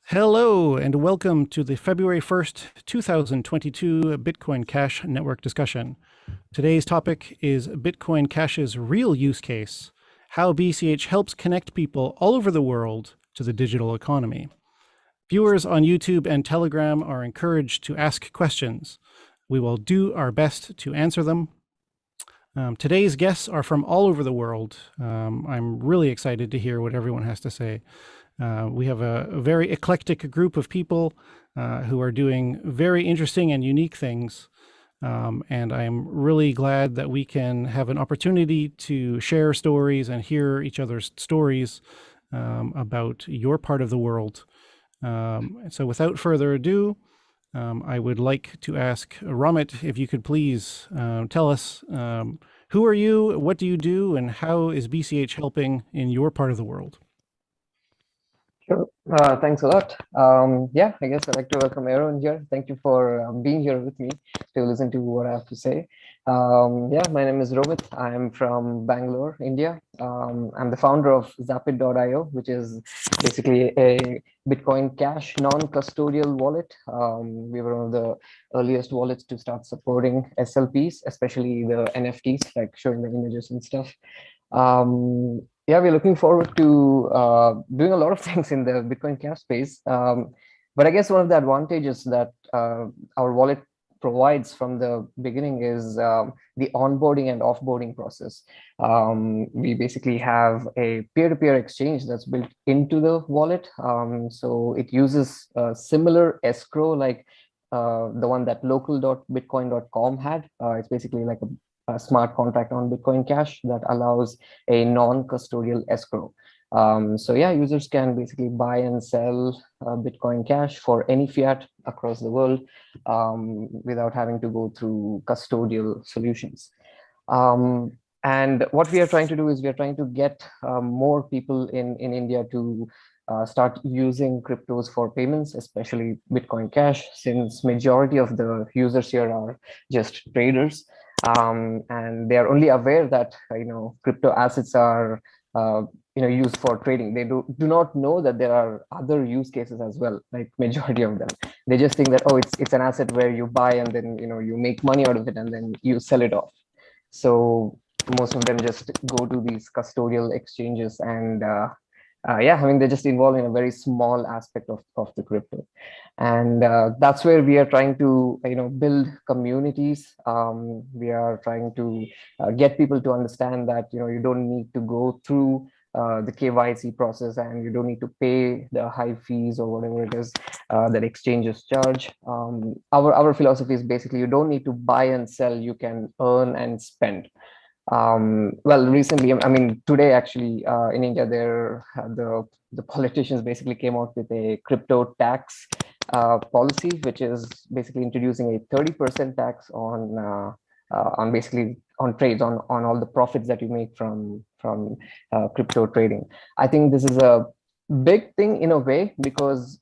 Hello, and welcome to the February 1st, 2022 Bitcoin Cash Network discussion. Today's topic is Bitcoin Cash's real use case, how BCH helps connect people all over the world to the digital economy. Viewers on YouTube and Telegram are encouraged to ask questions. We will do our best to answer them. Today's guests are from all over the world. I'm really excited to hear what everyone has to say. We have a very eclectic group of people who are doing very interesting and unique things. And I'm really glad that we can have an opportunity to share stories and hear each other's stories about your part of the world. So without further ado, I would like to ask Rommit if you could please tell us who are you, what do you do, and how is BCH helping in your part of the world? Sure. Thanks a lot. Yeah, I guess I'd like to welcome everyone here. Thank you for being here with me to listen to what I have to say. Yeah, my name is Rommit. I'm from Bangalore, India. I'm the founder of Zapid.io, which is basically a Bitcoin Cash non-custodial wallet. We were one of the earliest wallets to start supporting SLPs, especially the NFTs, like showing the images and stuff. Yeah, we're looking forward to doing a lot of things in the Bitcoin Cash space. But I guess one of the advantages that our wallet provides from the beginning is the onboarding and offboarding process. We basically have a peer-to-peer exchange that's built into the wallet. So it uses a similar escrow like the one that local.bitcoin.com had. It's basically like a smart contract on Bitcoin Cash that allows a non-custodial escrow. So yeah, users can basically buy and sell Bitcoin Cash for any fiat across the world without having to go through custodial solutions. And what we are trying to do is we are trying to get more people in India to start using cryptos for payments, especially Bitcoin Cash, since majority of the users here are just traders. And they are only aware that crypto assets are used for trading. They do not know that there are other use cases as well, like majority of them. They just think that, oh, it's an asset where you buy and then you make money out of it and then you sell it off. So most of them just go to these custodial exchanges and yeah, I mean, they're just involved in a very small aspect of the crypto. And that's where we are trying to build communities. We are trying to get people to understand that you don't need to go through the KYC process, and you don't need to pay the high fees or whatever it is that exchanges charge. Our philosophy is basically you don't need to buy and sell, you can earn and spend. Well, recently, I mean, today actually in India, the politicians basically came out with a crypto tax policy, which is basically introducing a 30% tax on basically on trades on all the profits that you make from crypto trading. I think this is a big thing in a way because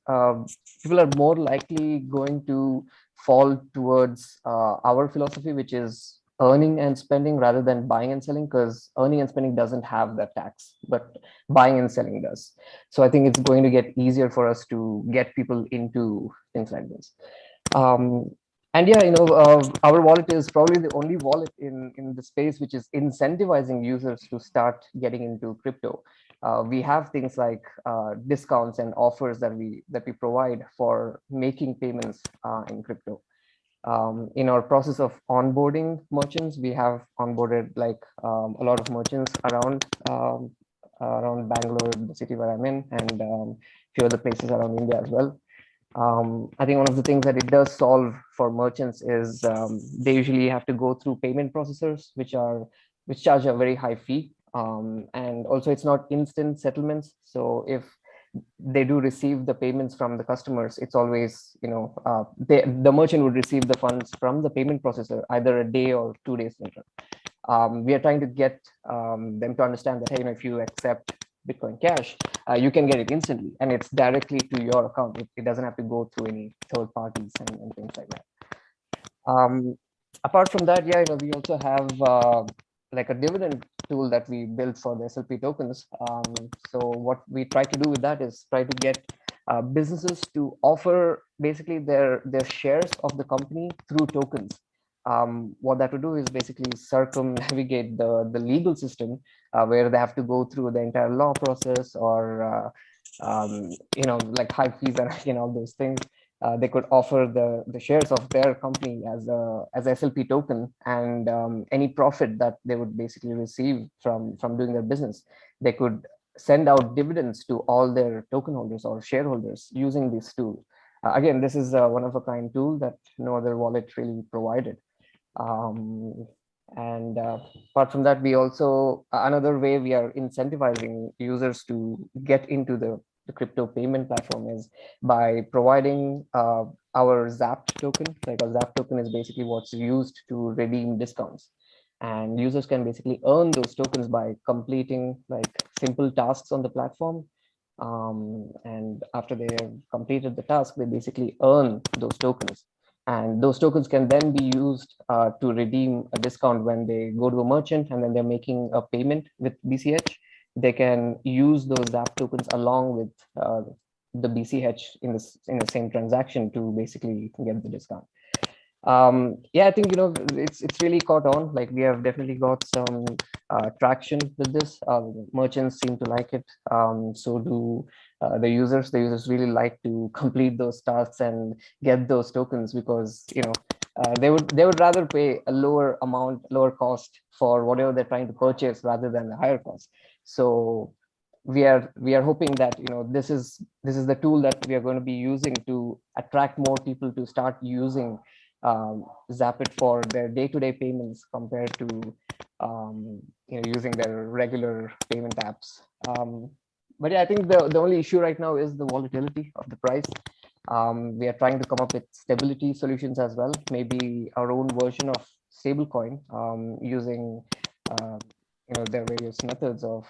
people are more likely going to fall towards our philosophy, which is earning and spending rather than buying and selling, because earning and spending doesn't have that tax, but buying and selling does. So I think it's going to get easier for us to get people into things like this. And yeah, our wallet is probably the only wallet in the space which is incentivizing users to start getting into crypto. We have things like discounts and offers that we provide for making payments in crypto. In our process of onboarding merchants, we have onboarded like a lot of merchants around Bangalore, the city where I'm in, and a few other places around India as well. I think one of the things that it does solve for merchants is they usually have to go through payment processors, which charge a very high fee, and also it's not instant settlements. So if they do receive the payments from the customers, it's always the merchant would receive the funds from the payment processor either a day or 2 days later. We are trying to get them to understand that, hey, if you accept Bitcoin Cash, you can get it instantly and it's directly to your account. It doesn't have to go through any third parties and things like that. Apart from that, yeah, we also have like a dividend tool that we built for the SLP tokens. So what we try to do with that is try to get businesses to offer basically their shares of the company through tokens. What that would do is basically circumnavigate the legal system, where they have to go through the entire law process, or like high fees and all those things. They could offer the shares of their company as SLP token, and any profit that they would basically receive from doing their business, they could send out dividends to all their token holders or shareholders using this tool. Again, this is a one of a kind tool that no other wallet really provided. And apart from that, we also, another way we are incentivizing users to get into the crypto payment platform is by providing our Zapped token. Like a Zapped token is basically what's used to redeem discounts. And users can basically earn those tokens by completing like simple tasks on the platform. And after they have completed the task, they basically earn those tokens. And those tokens can then be used to redeem a discount when they go to a merchant and then they're making a payment with BCH. They can use those Zap tokens along with the BCH in the same transaction to basically get the discount. Yeah, I think it's really caught on. Like, we have definitely got some traction with this. Merchants seem to like it. So do the users. The users really like to complete those tasks and get those tokens, because they would rather pay a lower amount, lower cost for whatever they're trying to purchase rather than a higher cost. So we are hoping that this is the tool that we are going to be using to attract more people to start using Zapit for their day-to-day payments compared to using their regular payment apps. But yeah, I think the only issue right now is the volatility of the price. We are trying to come up with stability solutions as well, maybe our own version of stablecoin, using there are various methods of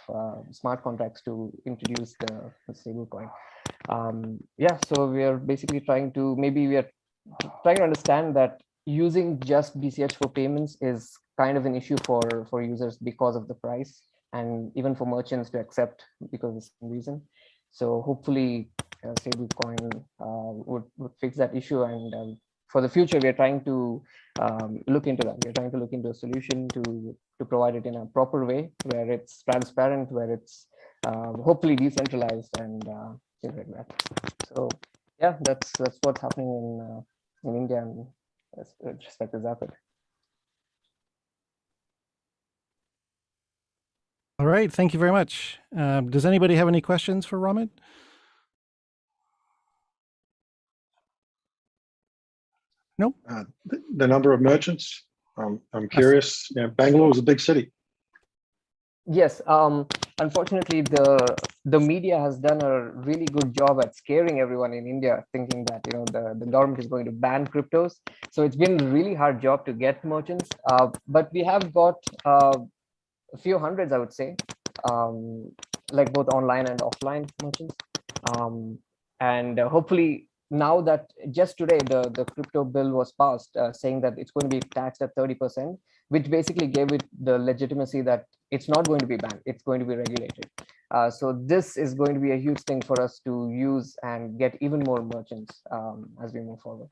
smart contracts to introduce the stablecoin. Yeah, so we are basically trying to understand that using just BCH for payments is kind of an issue for users because of the price, and even for merchants to accept because of the same reason. So hopefully stablecoin would fix that issue, and for the future we are trying to look into that. We're trying to look into a solution to provide it in a proper way, where it's transparent, where it's hopefully decentralized, and things like that. So yeah, that's what's happening in India and with respect to Zapit. All right, thank you very much. Does anybody have any questions for Rommit? Nope. The number of merchants, I'm curious. Bangalore is a big city. Yes, unfortunately, the media has done a really good job at scaring everyone in India, thinking that the government is going to ban cryptos. So it's been a really hard job to get merchants, but we have got a few hundreds, I would say, like both online and offline merchants. And hopefully, now that just today the crypto bill was passed, saying that it's going to be taxed at 30%, which basically gave it the legitimacy that it's not going to be banned, it's going to be regulated. So this is going to be a huge thing for us to use and get even more merchants as we move forward.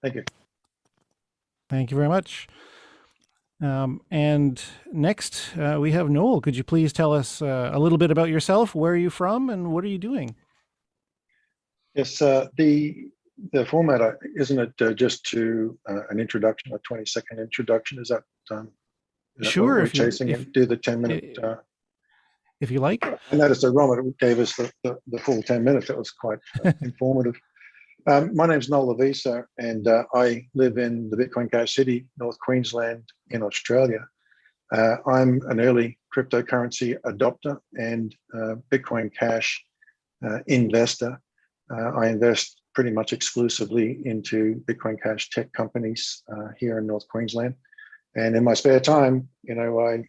Thank you. Thank you very much. And next, we have Noel. Could you please tell us a little bit about yourself? Where are you from, and what are you doing? Yes, the format, isn't it just to an introduction, a 20-second introduction? Is that Sure, if you're chasing it, do the 10-minute. If you like. I noticed that Rommit gave us the full 10 minutes. That was quite informative. My name's Noel Lovisa, and I live in the Bitcoin Cash City, North Queensland in Australia. I'm an early cryptocurrency adopter and Bitcoin Cash investor. I invest pretty much exclusively into Bitcoin Cash tech companies here in North Queensland. And in my spare time, I'd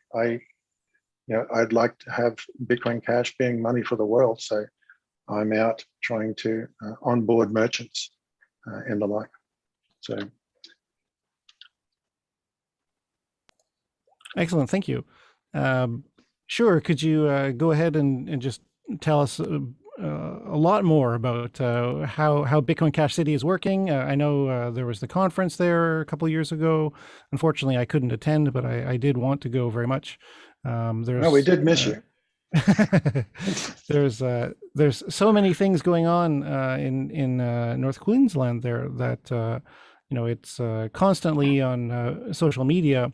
like to have Bitcoin Cash being money for the world. So I'm out trying to onboard merchants and the like. So, excellent, thank you. Sure. Could you go ahead and just tell us a lot more about how Bitcoin Cash City is working? I know there was the conference there a couple of years ago. Unfortunately, I couldn't attend, but I did want to go very much. Oh, we There's did miss you. there's so many things going on in North Queensland there that it's constantly on social media.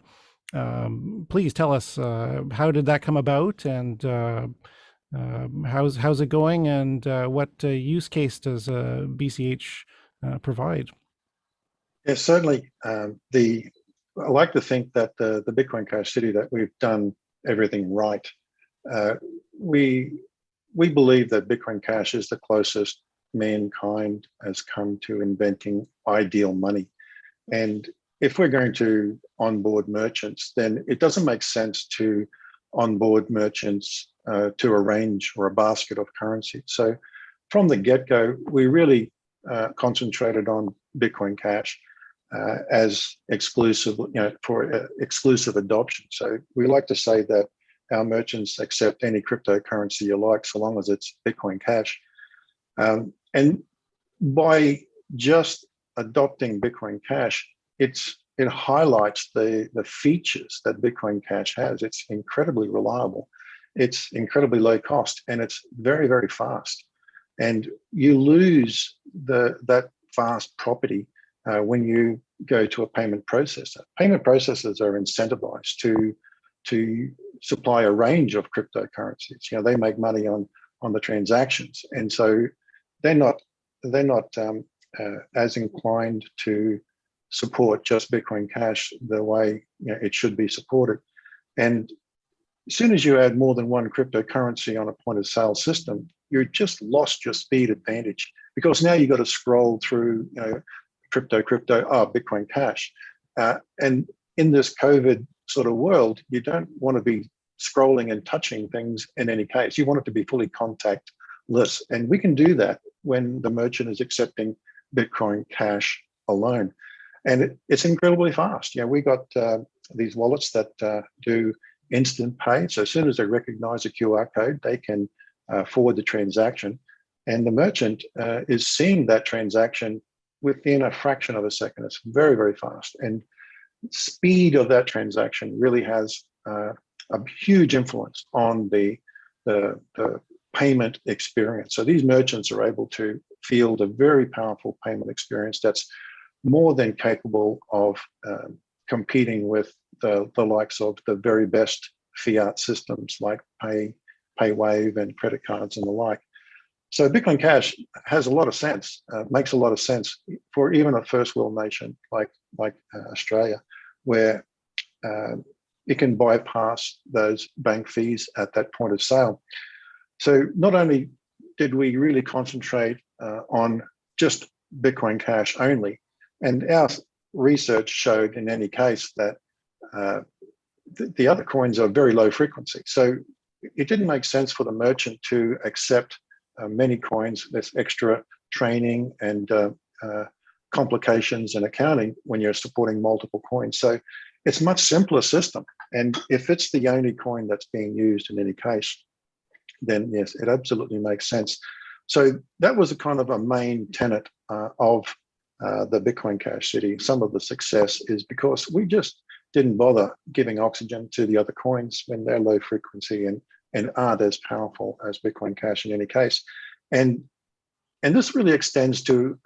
Please tell us how did that come about, and how's it going, and what use case does BCH provide? Yes, certainly. I like to think that the Bitcoin Cash City, that we've done everything right. Uh, we believe that Bitcoin Cash is the closest mankind has come to inventing ideal money. And if we're going to onboard merchants, then it doesn't make sense to onboard merchants to a range or a basket of currency. So from the get-go, we really concentrated on Bitcoin Cash as exclusive, for exclusive adoption. So we like to say that our merchants accept any cryptocurrency you like, so long as it's Bitcoin Cash. And by just adopting Bitcoin Cash, it highlights the features that Bitcoin Cash has. It's incredibly reliable, it's incredibly low cost, and it's very, very fast. And you lose that fast property when you go to a payment processor. Payment processors are incentivized to supply a range of cryptocurrencies. They make money on the transactions, and so they're not as inclined to support just Bitcoin Cash the way it should be supported. And as soon as you add more than one cryptocurrency on a point of sale system, you just lost your speed advantage, because now you've got to scroll through crypto, Bitcoin Cash. And in this COVID sort of world, you don't want to be scrolling and touching things in any case. You want it to be fully contactless. And we can do that when the merchant is accepting Bitcoin Cash alone. And it's incredibly fast. We got these wallets that do instant pay. So as soon as they recognize a QR code, they can forward the transaction. And the merchant is seeing that transaction within a fraction of a second. It's very, very fast. And speed of that transaction really has a huge influence on the payment experience. So these merchants are able to field a very powerful payment experience that's more than capable of competing with the likes of the very best fiat systems like PayWave and credit cards and the like. So Bitcoin Cash has a lot of sense, makes a lot of sense for even a first world nation like Australia, where it can bypass those bank fees at that point of sale. So not only did we really concentrate on just Bitcoin Cash only, and our research showed in any case that the other coins are very low frequency. So it didn't make sense for the merchant to accept many coins. There's extra training and complications in accounting when you're supporting multiple coins. So it's a much simpler system. And if it's the only coin that's being used in any case, then yes, it absolutely makes sense. So that was a kind of a main tenet of the Bitcoin Cash City. Some of the success is because we just didn't bother giving oxygen to the other coins when they're low frequency and aren't as powerful as Bitcoin Cash in any case. And this really extends to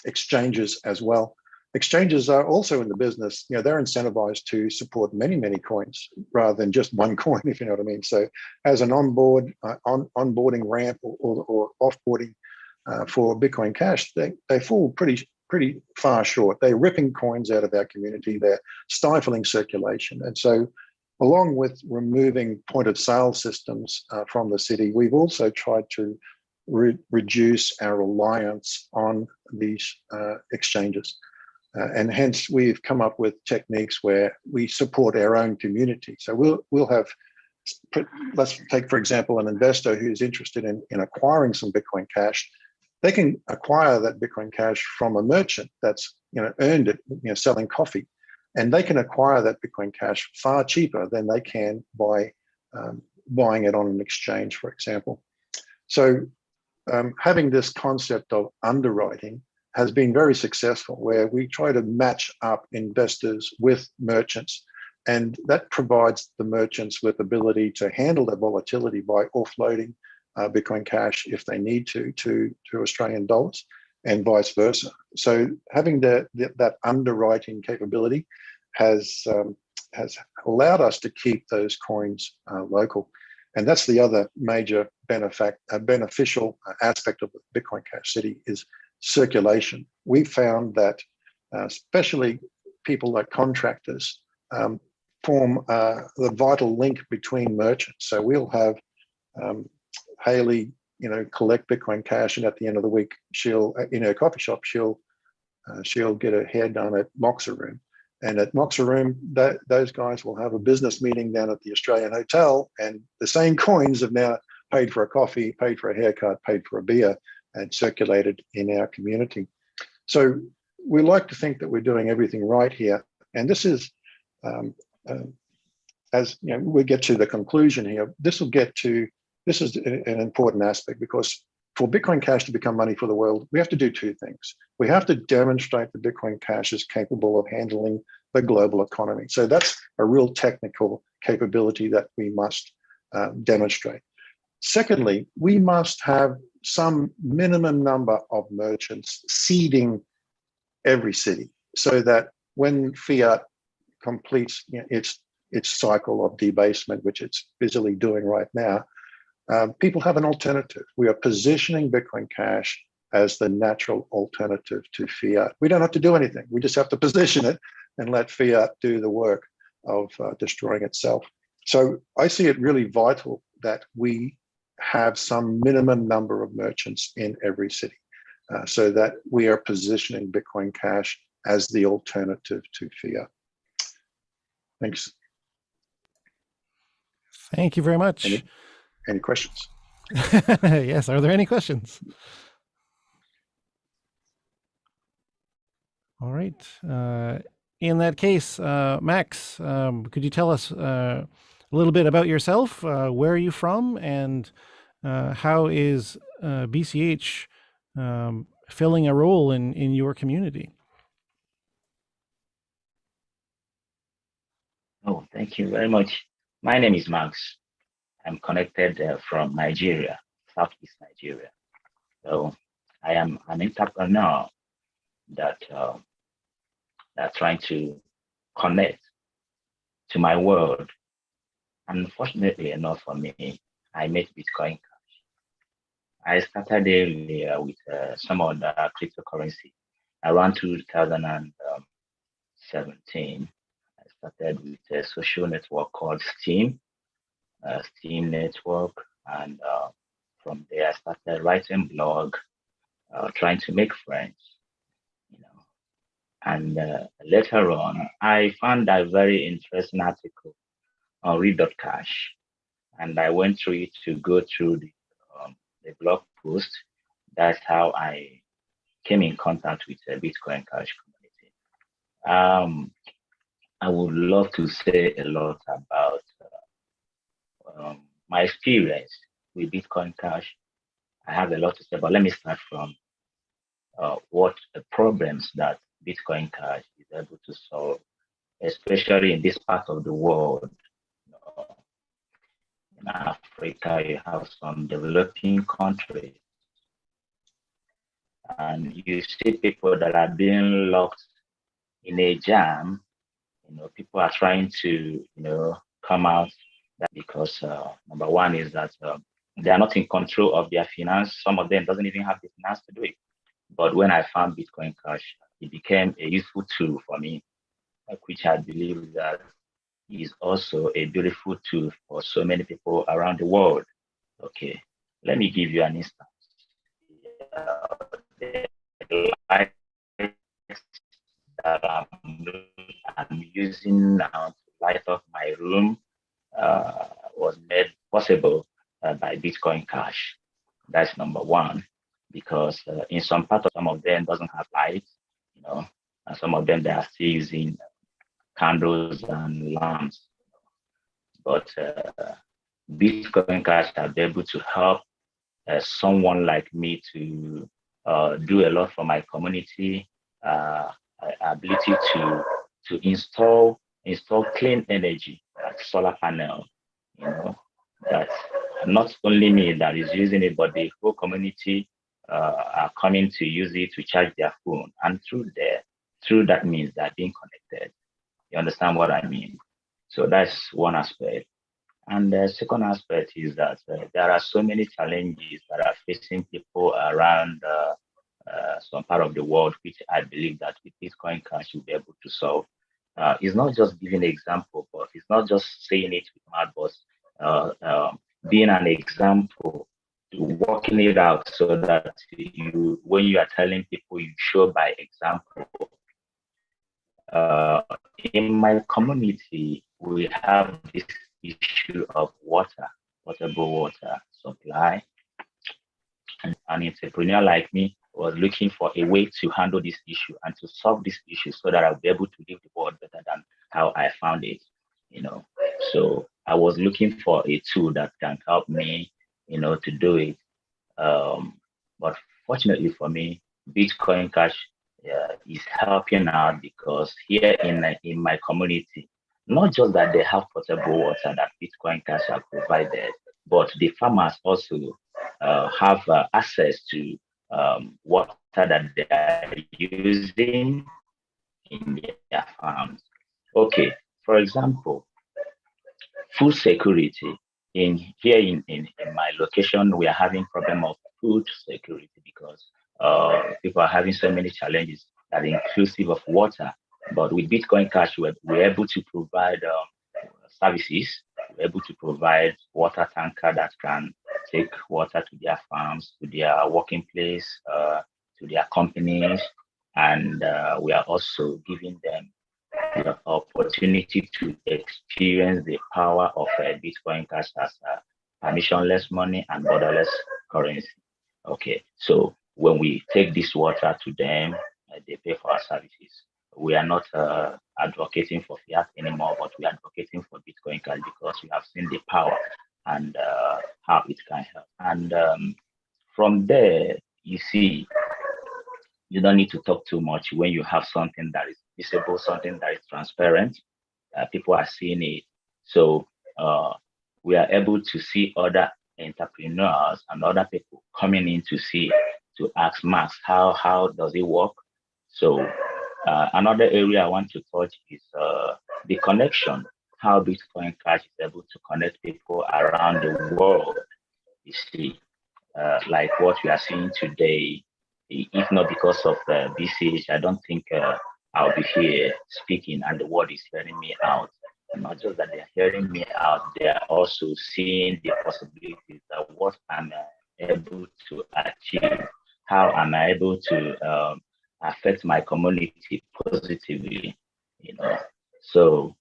exchanges as well. Exchanges are also in the business, they're incentivized to support many, many coins rather than just one coin, if you know what I mean. So as an onboarding ramp or offboarding for Bitcoin Cash, they fall pretty far short. They're ripping coins out of our community. They're stifling circulation. And so along with removing point of sale systems from the city, we've also tried to reduce our reliance on these exchanges. And hence we've come up with techniques where we support our own community. So we'll have, let's take, for example, an investor who's interested in acquiring some Bitcoin Cash. They can acquire that Bitcoin Cash from a merchant that's earned it, selling coffee, and they can acquire that Bitcoin Cash far cheaper than they can by buying it on an exchange, for example. So having this concept of underwriting has been very successful, where we try to match up investors with merchants, and that provides the merchants with ability to handle the volatility by offloading Bitcoin Cash if they need to Australian dollars, and vice versa. So having that underwriting capability has allowed us to keep those coins local. And that's the other major beneficial aspect of the Bitcoin Cash City is circulation. We found that especially people like contractors form the vital link between merchants. So we'll have Haley, collect Bitcoin Cash, and at the end of the week, she'll in her coffee shop, she'll get her hair done at Moxa Room. And at Moxa Room, those guys will have a business meeting down at the Australian Hotel, and the same coins have now paid for a coffee, paid for a haircut, paid for a beer, and circulated in our community. So we like to think that we're doing everything right here. And this is, as we get to the conclusion here, this is an important aspect, because for Bitcoin Cash to become money for the world, we have to do two things. We have to demonstrate that Bitcoin Cash is capable of handling the global economy. So that's a real technical capability that we must demonstrate. Secondly, we must have some minimum number of merchants seeding every city, so that when fiat completes its cycle of debasement, which it's busily doing right now, people have an alternative. We are positioning Bitcoin Cash as the natural alternative to fiat. We don't have to do anything. We just have to position it and let fiat do the work of destroying itself. So I see it really vital that we have some minimum number of merchants in every city, so that we are positioning Bitcoin Cash as the alternative to fiat. Thanks. Thank you very much. Any questions? Yes, are there any questions? All right. In that case, Max, could you tell us a little bit about yourself? Where are you from, and how is BCH filling a role in your community? Oh, thank you very much. My name is Max. I'm connected from Nigeria, Southeast Nigeria. So I am an entrepreneur that trying to connect to my world. Unfortunately enough for me, I met Bitcoin Cash. I started earlier with some other cryptocurrency around 2017. I started with a social network called Steam network, and from there I started writing blog, trying to make friends, and later on I found a very interesting article on Read.Cash, and I went through it to go through the blog post. That's how I came in contact with the Bitcoin Cash community. I would love to say a lot about my experience with Bitcoin Cash. I have a lot to say, but let me start from what the problems that Bitcoin Cash is able to solve, especially in this part of the world. In Africa, you have some developing countries, and you see people that are being locked in a jam. People are trying to, come out, because number one is that they are not in control of their finance. Some of them doesn't even have the finance to do it. But when I found Bitcoin Cash, it became a useful tool for me, which I believe that is also a beautiful tool for so many people around the world. Okay, let me give you an instance. The light that I'm using now to light up my room was made possible by Bitcoin Cash. That's number one, because in some part of some of them doesn't have lights, and some of them they are still using candles and lamps. But Bitcoin Cash have been able to help someone like me to do a lot for my community, ability to install clean energy like solar panel, that not only me that is using it, but the whole community are coming to use it to charge their phone, and through that means they're being connected. You understand what I mean? So that's one aspect. And the second aspect is that there are so many challenges that are facing people around some part of the world, which I believe that with Bitcoin Cash will be able to solve. It's not just giving an example, but it's not just saying it with mouth, but being an example, working it out so that when you are telling people, you show by example. In my community, we have this issue of potable water supply. And an entrepreneur like me was looking for a way to handle this issue and to solve this issue so that I'll be able to live the world better than how I found it. So I was looking for a tool that can help me, to do it. But fortunately for me, Bitcoin Cash is helping out, because here in my community, not just that they have potable water that Bitcoin Cash have provided, but the farmers also have access to water that they are using in their farms. Okay, for example, food security. Here in my location, we are having problem of food security because people are having so many challenges that are inclusive of water. But with Bitcoin Cash, we're able to provide services. We're able to provide water tanker that can take water to their farms, to their working place, to their companies, and we are also giving them the opportunity to experience the power of Bitcoin Cash as permissionless money and borderless currency. Okay, so when we take this water to them, they pay for our services. We are not advocating for fiat anymore, but we are advocating for Bitcoin Cash because we have seen the power and how it can help. And from there, you see, you don't need to talk too much when you have something that is visible, something that is transparent. People are seeing it. So we are able to see other entrepreneurs and other people coming in to ask Max, how does it work? So another area I want to touch is the connection, how Bitcoin Cash is able to connect people around the world. You see, like what we are seeing today, if not because of BCH, I don't think I'll be here speaking and the world is hearing me out. Not just that they're hearing me out, they are also seeing the possibilities that what I'm able to achieve, how am I able to affect my community positively, So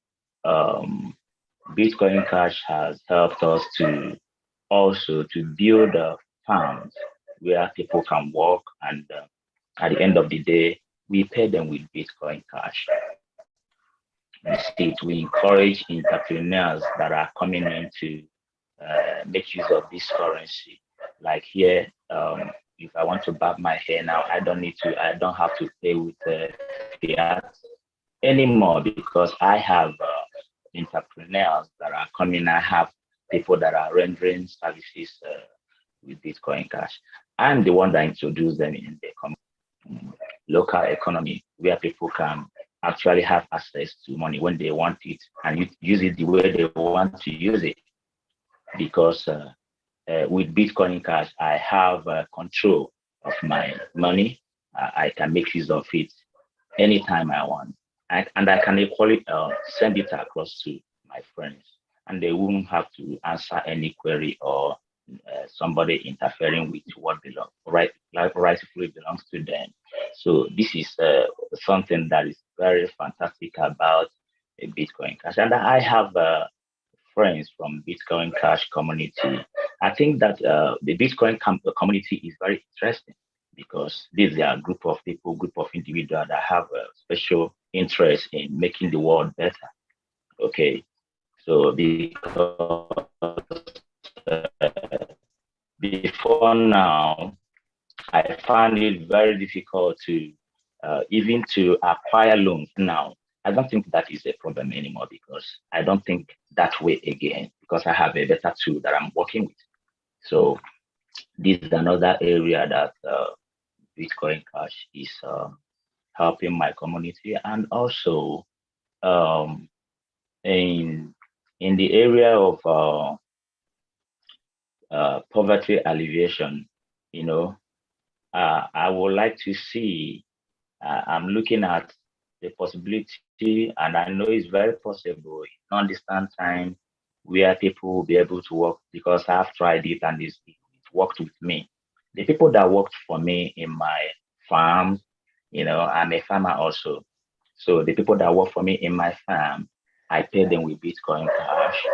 Bitcoin Cash has helped us to also to build farms where people can work, and at the end of the day, we pay them with Bitcoin Cash. Instead, we encourage entrepreneurs that are coming in to make use of this currency. Like here, if I want to barb my hair now, I don't have to pay with fiat anymore, because I have entrepreneurs that are coming. I have people that are rendering services with Bitcoin Cash. I'm the one that introduced them in the local economy, where people can actually have access to money when they want it and use it the way they want to use it. Because with Bitcoin Cash, I have control of my money. I can make use of it anytime I want. And I can equally send it across to my friends, and they won't have to answer any query or somebody interfering with what rightfully belongs to them. So this is something that is very fantastic about Bitcoin Cash. And I have friends from Bitcoin Cash community. I think that the Bitcoin community is very interesting, because these are a group of people, group of individuals that have a special interest in making the world better. Okay, So because before now, I find it very difficult to even to acquire loans now. I don't think that is a problem anymore because I don't think that way again because I have a better tool that I'm working with. So this is another area that Bitcoin Cash is helping my community, and also um, in the area of poverty alleviation, you know, I would like to see. I'm looking at the possibility, and I know it's very possible in distant time where people will be able to work because I've tried it and it worked with me. The people that worked for me in my farm, I'm a farmer also. So the people that work for me in my farm, I pay them with Bitcoin Cash,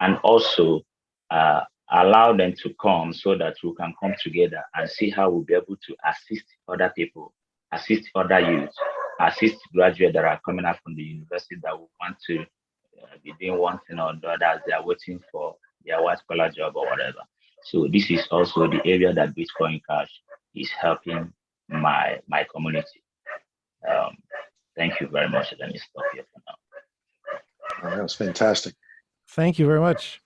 and also uh, allow them to come so that we can come together and see how we'll be able to assist other people, assist other youth, assist graduates that are coming out from the university that will want to be doing one thing or the other as they are waiting for their white collar job or whatever. So this is also the area that Bitcoin Cash is helping my community. Thank you very much. Let me stop here for now. That was fantastic. Thank you very much.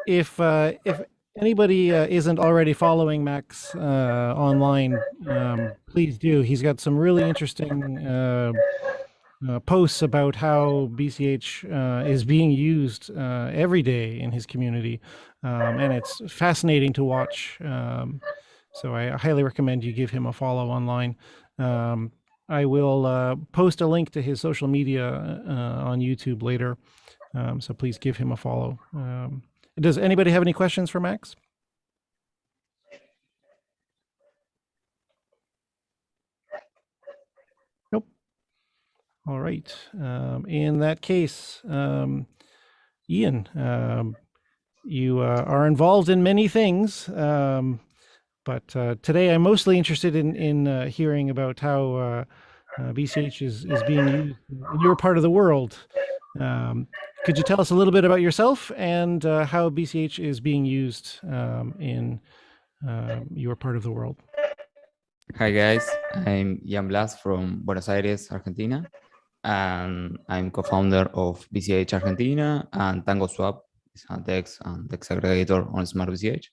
If anybody isn't already following Max online, please do. He's got some really interesting posts about how BCH is being used every day in his community, and it's fascinating to watch. So I highly recommend you give him a follow online. I will post a link to his social media on YouTube later. So please give him a follow. Does anybody have any questions for Max? Nope. All right. In that case, Ian, you are involved in many things, but today I'm mostly interested in hearing about how BCH is being used in your part of the world. Could you tell us a little bit about yourself and how BCH is being used in your part of the world? Hi guys, I'm Blas from Buenos Aires, Argentina, and I'm co-founder of BCH Argentina and TangoSwap, is a DEX and DEX aggregator on Smart BCH.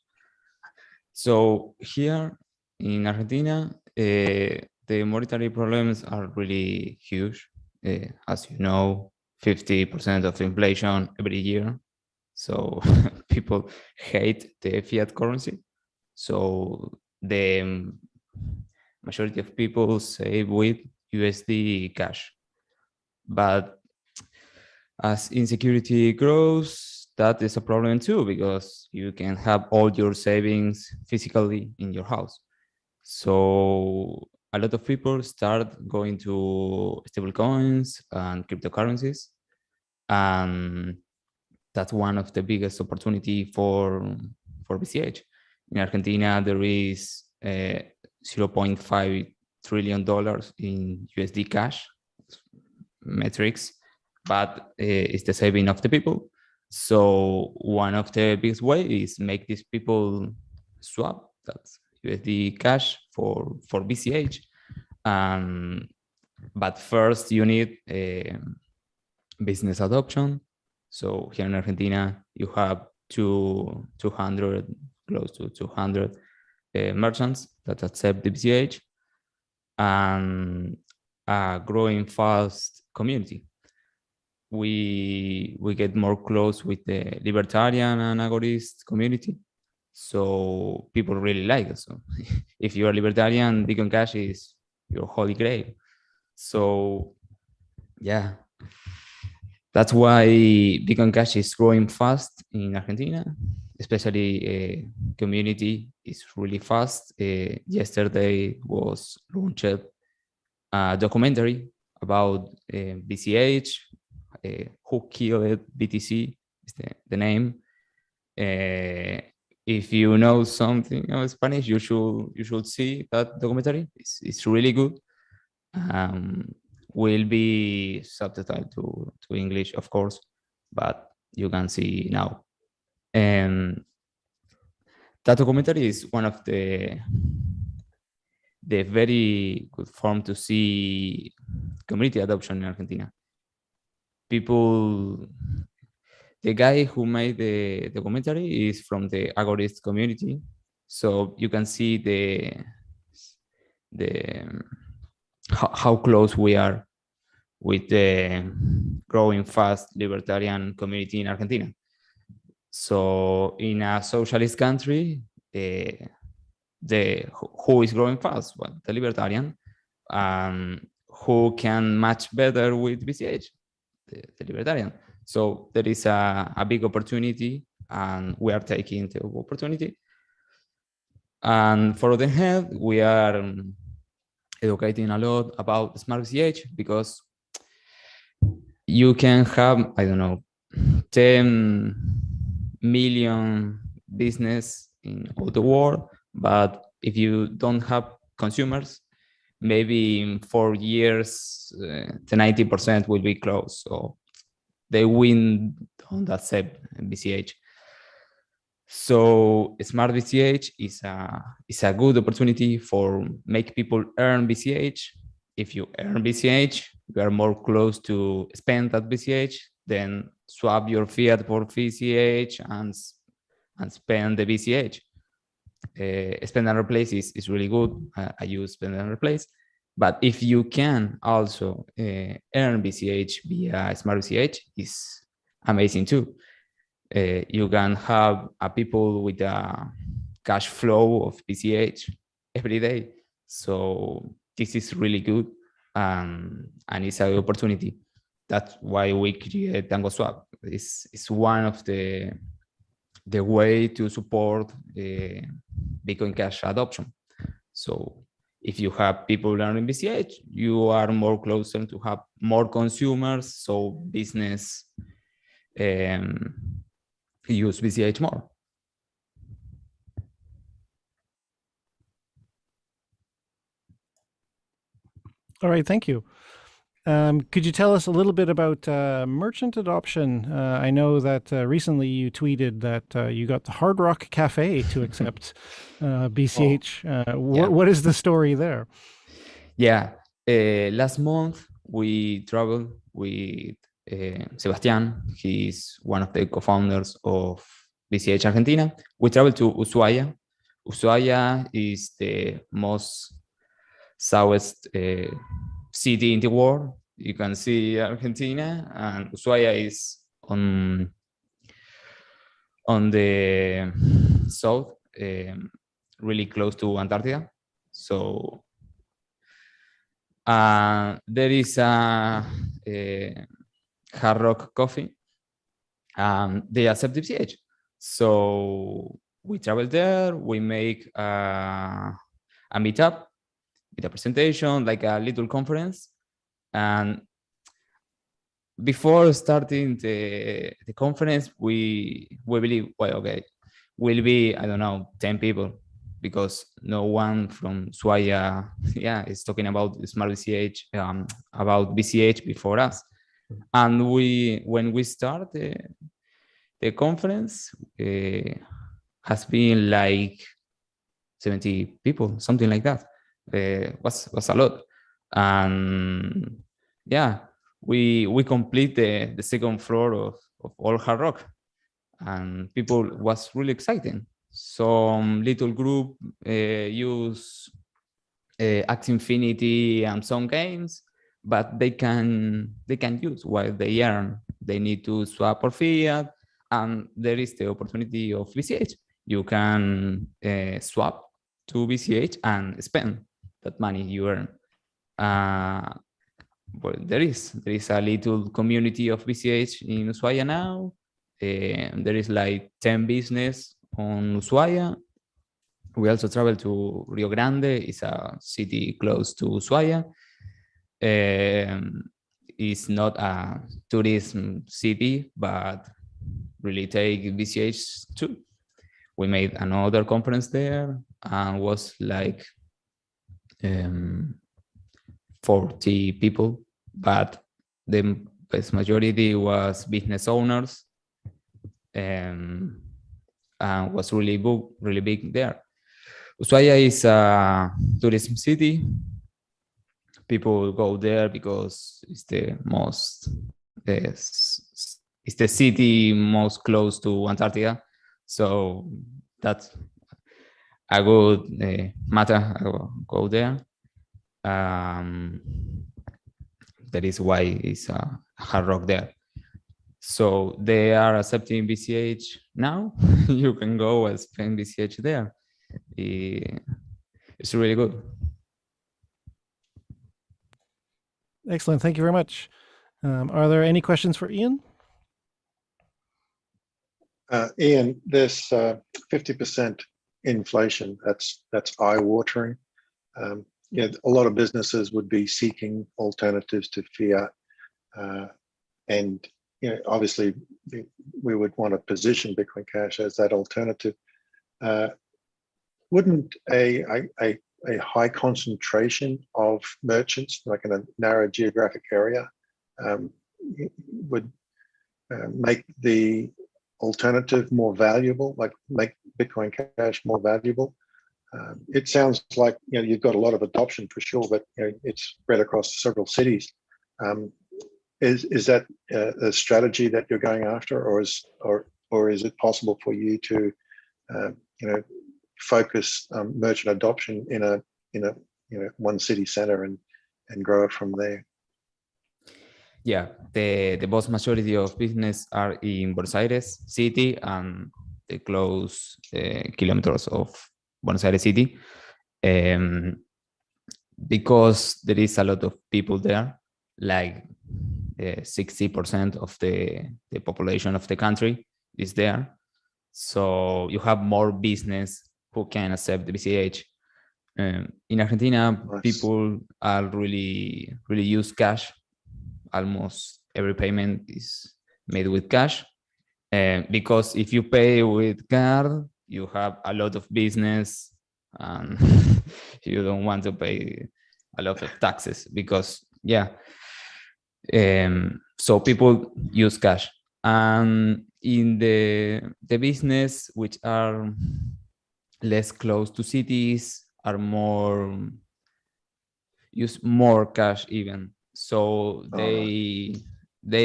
So here in Argentina, the monetary problems are really huge. As you know, 50% of inflation every year. So people hate the fiat currency. So the majority of people save with USD cash. But as insecurity grows, that is a problem too, because you can have all your savings physically in your house. So a lot of people start going to stable coins and cryptocurrencies. And that's one of the biggest opportunity for BCH. In Argentina, there is $0.5 trillion in USD cash metrics, but it's the saving of the people. So one of the biggest ways is make these people swap that USD cash for BCH. But first you need business adoption. So here in Argentina, you have 200, close to 200 merchants that accept the BCH, and a growing fast community. We get more close with the libertarian and agorist community. So people really like it. So if you're a libertarian, Bitcoin Cash is your holy grail. So yeah, that's why Bitcoin Cash is growing fast in Argentina, especially community is really fast. Yesterday was launched a documentary about BCH, who killed BTC is the name. If you know something of Spanish, you should see that documentary. It's really good. will be subtitled to English, of course, but you can see now. And that documentary is one of the very good form to see community adoption in Argentina. People, the guy who made the documentary is from the agorist community, so you can see how close we are with the growing fast libertarian community in Argentina. So in a socialist country, who is growing fast? Well, the libertarian. Who can match better with BCH? The libertarian. So there is a big opportunity, and we are taking the opportunity. And for the hand, we are educating a lot about smart BCH, because you can have, I don't know, 10 million business in all the world, but if you don't have consumers, maybe in 4 years, the 90% will be closed. So they win on that accept BCH. So smart BCH is a good opportunity for make people earn BCH. If you earn BCH, you are more close to spend that BCH, then swap your fiat for BCH and spend the BCH. Spend and replace is really good. I use spend and replace. But if you can also earn BCH via smart BCH, is amazing too. You can have people with a cash flow of BCH every day. So this is really good, and it's an opportunity. That's why we create Tango Swap. It's one of the way to support Bitcoin Cash adoption. So if you have people learning BCH, you are more closer to have more consumers, so business use BCH more. All right, thank you. Could you tell us a little bit about merchant adoption? I know that recently you tweeted that you got the Hard Rock Cafe to accept BCH. What is the story there? Yeah, last month we traveled with Sebastián. He's one of the co-founders of BCH Argentina. We traveled to Ushuaia. Ushuaia is the most southwest city in the world. You can see Argentina, and Ushuaia is on the south, really close to Antarctica. So there is a Hard Rock Coffee, and they accept BCH. So we travel there. We make a meetup with a presentation, like a little conference. And before starting the conference, we believe, well, okay, will be, I don't know, 10 people, because no one from Ushuaia, is talking about smart BCH, about BCH before us. And when we start the conference, has been like 70 people, something like that. Was a lot. And we complete the second floor of all Hard Rock, and people was really exciting. Some little group use Axie Infinity and some games, but they can use while they earn. They need to swap or fiat, and there is the opportunity of BCH. You can swap to BCH and spend that money you earn. Well, there is a little community of BCH in Ushuaia now. There is like 10 business on Ushuaia. We also travel to Rio Grande. It's a city close to Ushuaia. It's not a tourism city, but really take BCH too. We made another conference there, and was like 40 people but the vast majority was business owners, and was really big there. Ushuaia is a tourism city. People go there because it's the it's the city most close to Antarctica, so that's a good matter. Go there. That is why it's hard rock there. So they are accepting BCH now. You can go and spend BCH there. It's really good. Excellent. Thank you very much. Are there any questions for Ian? Ian, there's 50% inflation. That's eye-watering. You know, a lot of businesses would be seeking alternatives to fiat, and you know, obviously, we would want to position Bitcoin Cash as that alternative. Wouldn't a high concentration of merchants, like in a narrow geographic area, would make the alternative more valuable, like make Bitcoin Cash more valuable? It sounds like, you know, you've got a lot of adoption for sure, but you know, it's spread across several cities. Is that a strategy that you're going after, or is it possible for you to you know, focus merchant adoption in a one city center and grow it from there? Yeah, the vast majority of business are in Buenos Aires city and the close kilometers of Buenos Aires city, because there is a lot of people there, like 60% of the population of the country is there. So you have more business who can accept the BCH. In Argentina, Nice. people are really use cash. Almost every payment is made with cash. Because if you pay with card, you have a lot of business and you don't want to pay a lot of taxes because, yeah. So people use cash. And in the business, which are less close to cities, are use more cash even. So they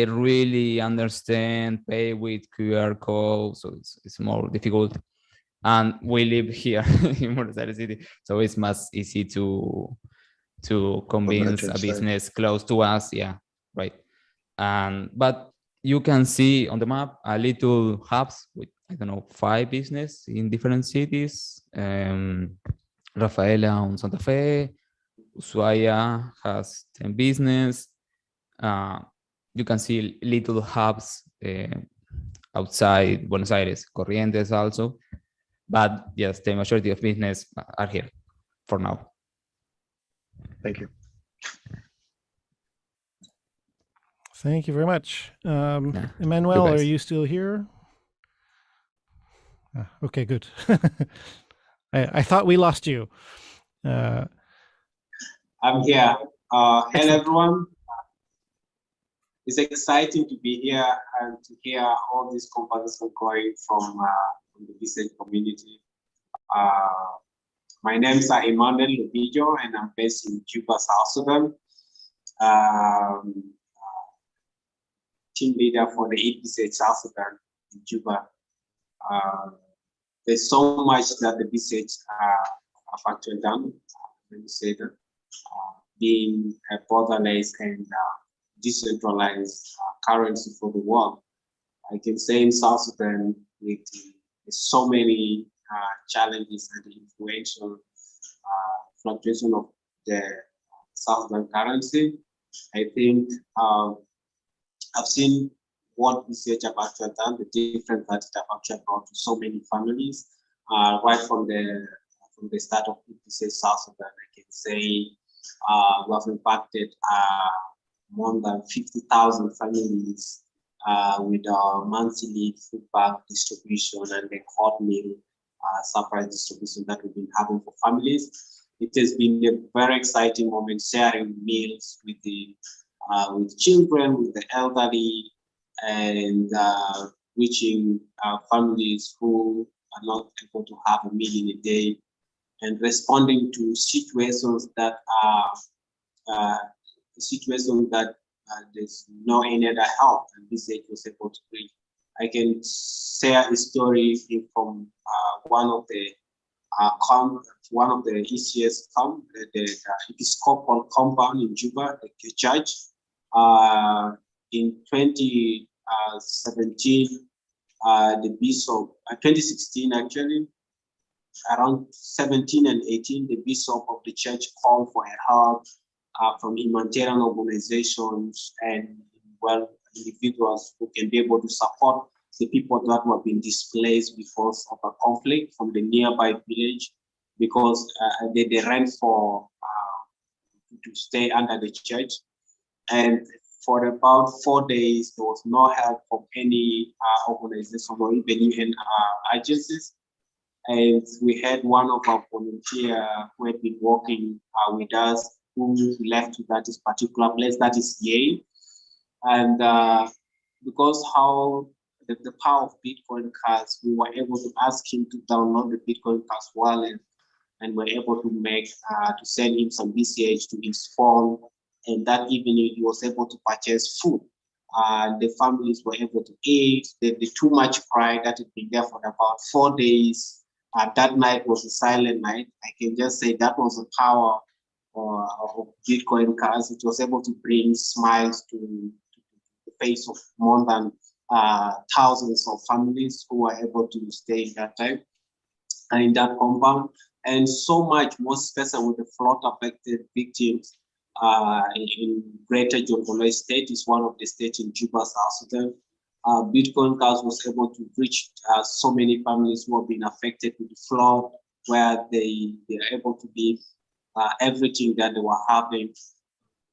really understand pay with QR code, so it's more difficult. And we live here in Buenos Aires city, so it's much easy to convince a business close to us. Yeah, right. But you can see on the map a little hubs with, I don't know, 5 business in different cities. Rafaela on Santa Fe, Ushuaia has 10 business. You can see little hubs outside Buenos Aires, Corrientes also. But yes, the majority of business are here for now. Thank you. Thank you very much. Emmanuel, are you still here? Okay, good. I thought we lost you. I'm here. Hello, everyone. It's exciting to be here and to hear all this conversation going from the BCH community. My name is Emmanuel Lobijo, and I'm based in Juba, South Sudan. Team leader for the BCH South Sudan in Juba. There's so much that the BCH have actually done, let me say that, being a borderless and decentralized currency for the world. I can say in South Sudan, with so many challenges and the influential fluctuation of the South Sudan currency, I think I've seen what BCH have actually done, the difference that it have actually brought to so many families, right from the start of BCH South Sudan. I can say we have impacted more than 50,000 families with our monthly food bag distribution and the hot meal surprise distribution that we've been having for families. It has been a very exciting moment sharing meals with the with children, with the elderly, and reaching families who are not able to have a meal in a day, and responding to situations that are there's no any other help, and BCH was able to reach. I can share a story from one of the ECS the Episcopal compound in Juba, the church. In 2017, the bishop, 2016 actually, around 17 and 18, the bishop of the church called for help from humanitarian organizations and individuals who can be able to support the people that were being displaced because of a conflict from the nearby village, because they ran for to stay under the church. And for about 4 days, there was no help from any organization or even UN agencies. And we had one of our volunteers who had been working with us, who left to that particular place, that is Yale. And because how the power of Bitcoin cards, we were able to ask him to download the Bitcoin cards wallet, and were able to make to send him some BCH to his phone. And that evening, he was able to purchase food. The families were able to eat. The too much pride that had been there for about 4 days. That night was a silent night. I can just say that was the power of Bitcoin cards. It was able to bring smiles to the face of more than thousands of families who were able to stay that time and in that compound. And so much more, especially with the flood affected victims in Greater Jonglei State, is one of the states in Juba, South Sudan. Bitcoin cards was able to reach so many families who have been affected with the flood, where they are able to give everything that they were having,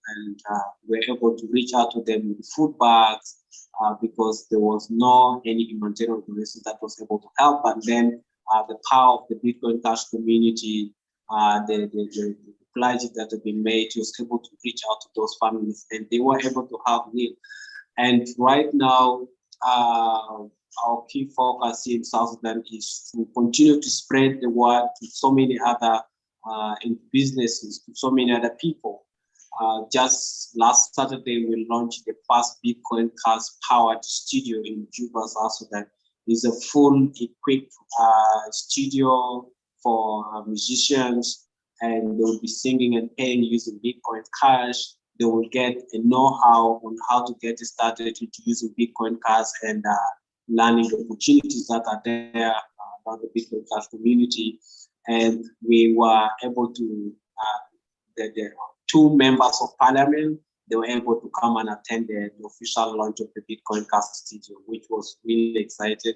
and were able to reach out to them with food bags because there was no any humanitarian organization that was able to help. And then the power of the Bitcoin Cash community, the pledges that have been made, was able to reach out to those families, and they were able to have meal. And right now, our key focus here in South Sudan is to continue to spread the word to so many other businesses, to so many other people. Just last Saturday, we launched the first Bitcoin Cash powered studio in Juba, South Sudan. It's a full equipped studio for musicians, and they will be singing and paying using Bitcoin Cash. They will get a know-how on how to get started into using Bitcoin Cash and learning the opportunities that are there around the Bitcoin Cash community. And we were able to, the 2 members of parliament, they were able to come and attend the official launch of the Bitcoin Cash Studio, which was really exciting.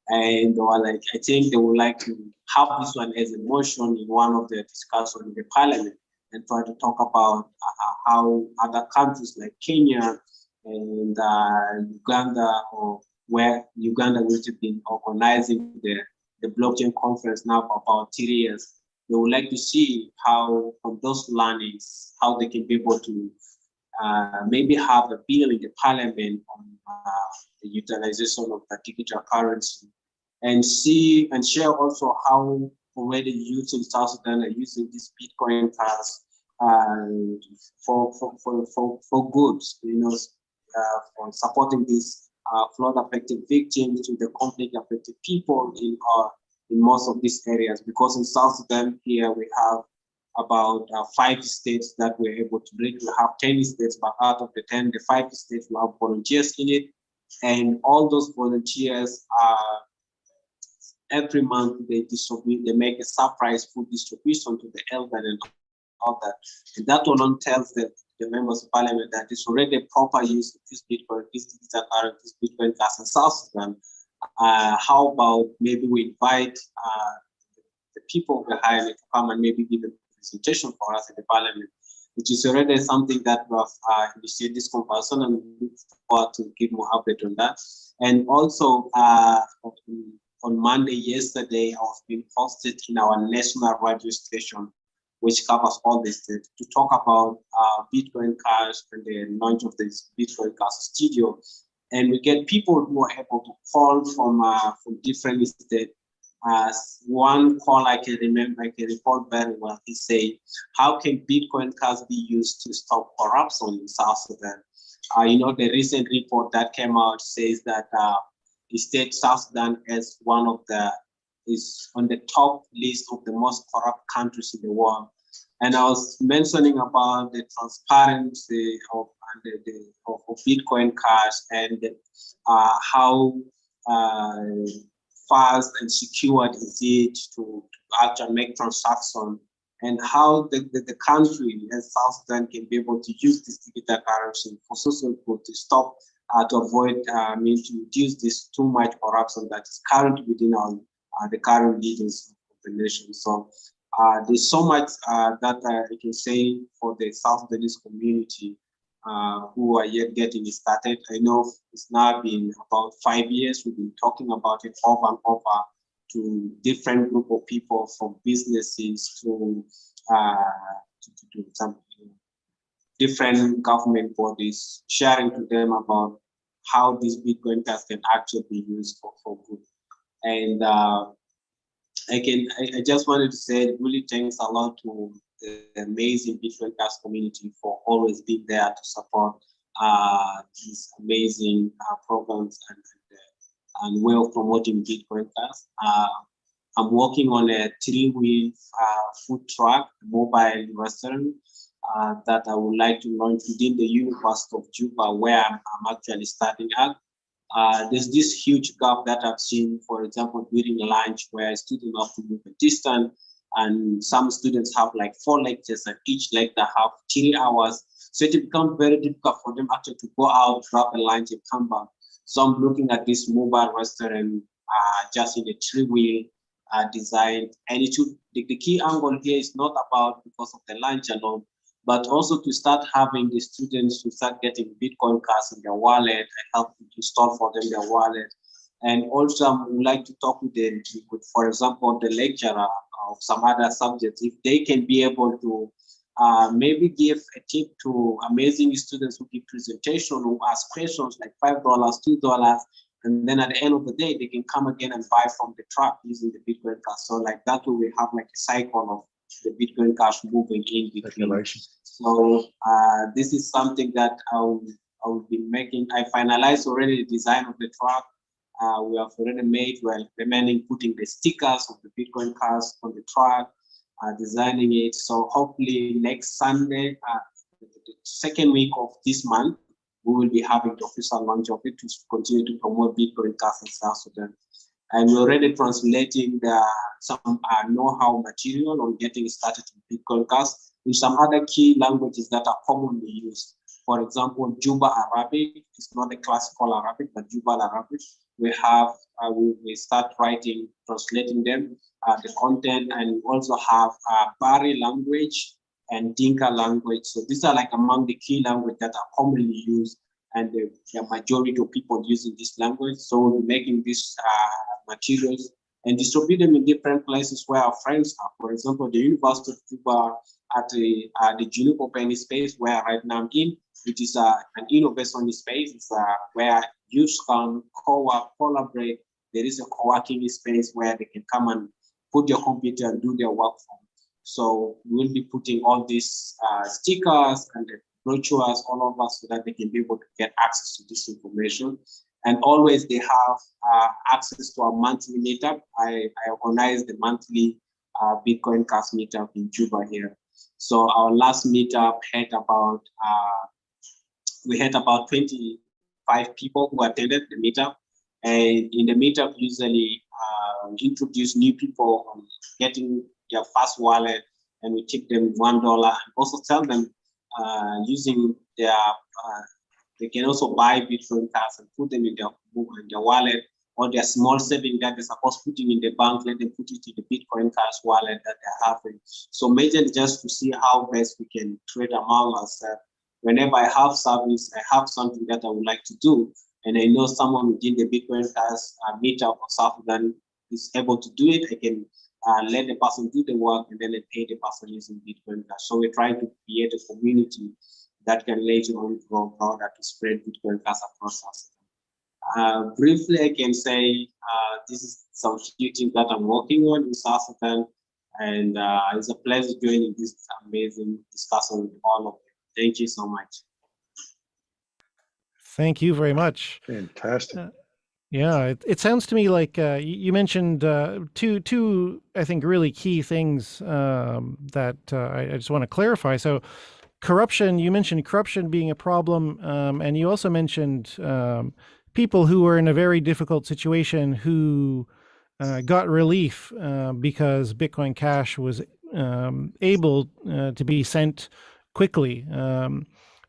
And they were like, I think they would like to have this one as a motion in one of the discussions in the parliament, and try to talk about how other countries like Kenya and Uganda, or where Uganda, which has been organizing the blockchain conference now for about 3 years, they would like to see how, from those learnings, how they can be able to maybe have a bill in the parliament on the utilization of the digital currency, and see and share also how already youth in South Sudan are using these Bitcoin cards for goods, for supporting these flood affected victims, to the conflict affected people in most of these areas. Because in South Sudan here we have about 5 states that we're able to reach. We have 10 states, but out of the 10, the 5 states will have volunteers in it, and all those volunteers every month they make a surprise food distribution to the elderly and all that. And that alone tells the members of parliament that it's already a proper use of this Bitcoin, this digital currency, this Bitcoin cash in South Sudan. How about maybe we invite the people behind it to come and maybe give a presentation for us in the parliament, which is already something that we have initiated this conversation, and we look forward to give more update on that. And also, on Monday, yesterday, I was being hosted in our national radio station which covers all the state, to talk about Bitcoin Cash and the launch of this Bitcoin Cash studio. And we get people who are able to call from different states. One call I can recall very well, he said, how can Bitcoin Cash be used to stop corruption in South Sudan? The recent report that came out says that the state South Sudan is on the top list of the most corrupt countries in the world. And I was mentioning about the transparency of Bitcoin Cash and how fast and secured is it to actually make transactions, and how the country as South Sudan can be able to use this digital currency for social good to stop, to avoid, to reduce this too much corruption that is currently within the current leaders of the nation. So there's so much that I can say for the South Sudanese community who are yet getting started. I know it's now been about 5 years. We've been talking about it over and over to different group of people, from businesses to some different government bodies, sharing to them about how this Bitcoin Cash can actually be used for good. And I just wanted to say really thanks a lot to the amazing Bitcoin Cash community for always being there to support these amazing programs and way of promoting Bitcoin Cash. I'm working on a 3-wheel food truck, mobile restaurant that I would like to launch within the University of Juba, where I'm actually starting at. There's this huge gap that I've seen, for example, during lunch, where students have to move a distance, and some students have like 4 lectures, and each lecture have 3 hours. So it becomes very difficult for them actually to go out, grab a lunch, and come back. So I'm looking at this mobile restaurant just in a 3-wheel design. And the key angle here is not about because of the lunch alone, but also to start having the students to start getting Bitcoin Cash in their wallet and help to install for them their wallet. And also I would like to talk with them, for example, the lecturer of some other subjects, if they can be able to maybe give a tip to amazing students who give presentation, who ask questions like $5, $2, and then at the end of the day, they can come again and buy from the truck using the Bitcoin Cash. So like that way we have like a cycle of the Bitcoin Cash moving in between. So this is something that I will be making. I finalized already the design of the truck. We have already made, well, remaining putting the stickers of the Bitcoin Cash on the truck, designing it. So hopefully next Sunday, the second week of this month, we will be having the official launch of it to continue to promote Bitcoin Cash in South Sudan. And we're already translating some know-how material on getting started with Bitcoin Cash in some other key languages that are commonly used. For example, Juba Arabic is not a classical Arabic, but Juba Arabic. We have, we start translating them, the content, and also have Bari language and Dinka language. So these are like among the key languages that are commonly used, and the majority of people using this language. So we're making these materials and distribute them in different places where our friends are. For example, the University of Juba at the Juniper Open Space, where right now I'm in, which is an innovation space. It's where youth can co-work, collaborate. There is a co-working space where they can come and put their computer and do their work from. So we'll be putting all these stickers and the brochures all over so that they can be able to get access to this information. And always they have access to our monthly meetup. I organize the monthly Bitcoin Cash meetup in Juba here. So our last meetup had about, we had about 25 people who attended the meetup. And in the meetup, usually introduce new people on getting their first wallet, and we tip them $1 and also tell them using their, they can also buy Bitcoin Cash and put them in their wallet, or their small saving that they're supposed to put in the bank, let them put it in the Bitcoin Cash wallet that they're having. So majorly just to see how best we can trade among ourselves. Whenever I have service, I have something that I would like to do, and I know someone within the Bitcoin Cash meetup of South Sudan is able to do it, I can let the person do the work and then they pay the person using Bitcoin Cash. So we're trying to create a community that can later on grow broader to spread Bitcoin Cash across South. Briefly, I can say this is some few things that I'm working on in South Sudan, and it's a pleasure joining this amazing discussion with all of you. Thank you so much. Thank you very much. Fantastic. Yeah, it sounds to me like you mentioned two, I think, really key things that I just want to clarify. So corruption, you mentioned corruption being a problem, and you also mentioned people who were in a very difficult situation who got relief because Bitcoin Cash was able to be sent quickly.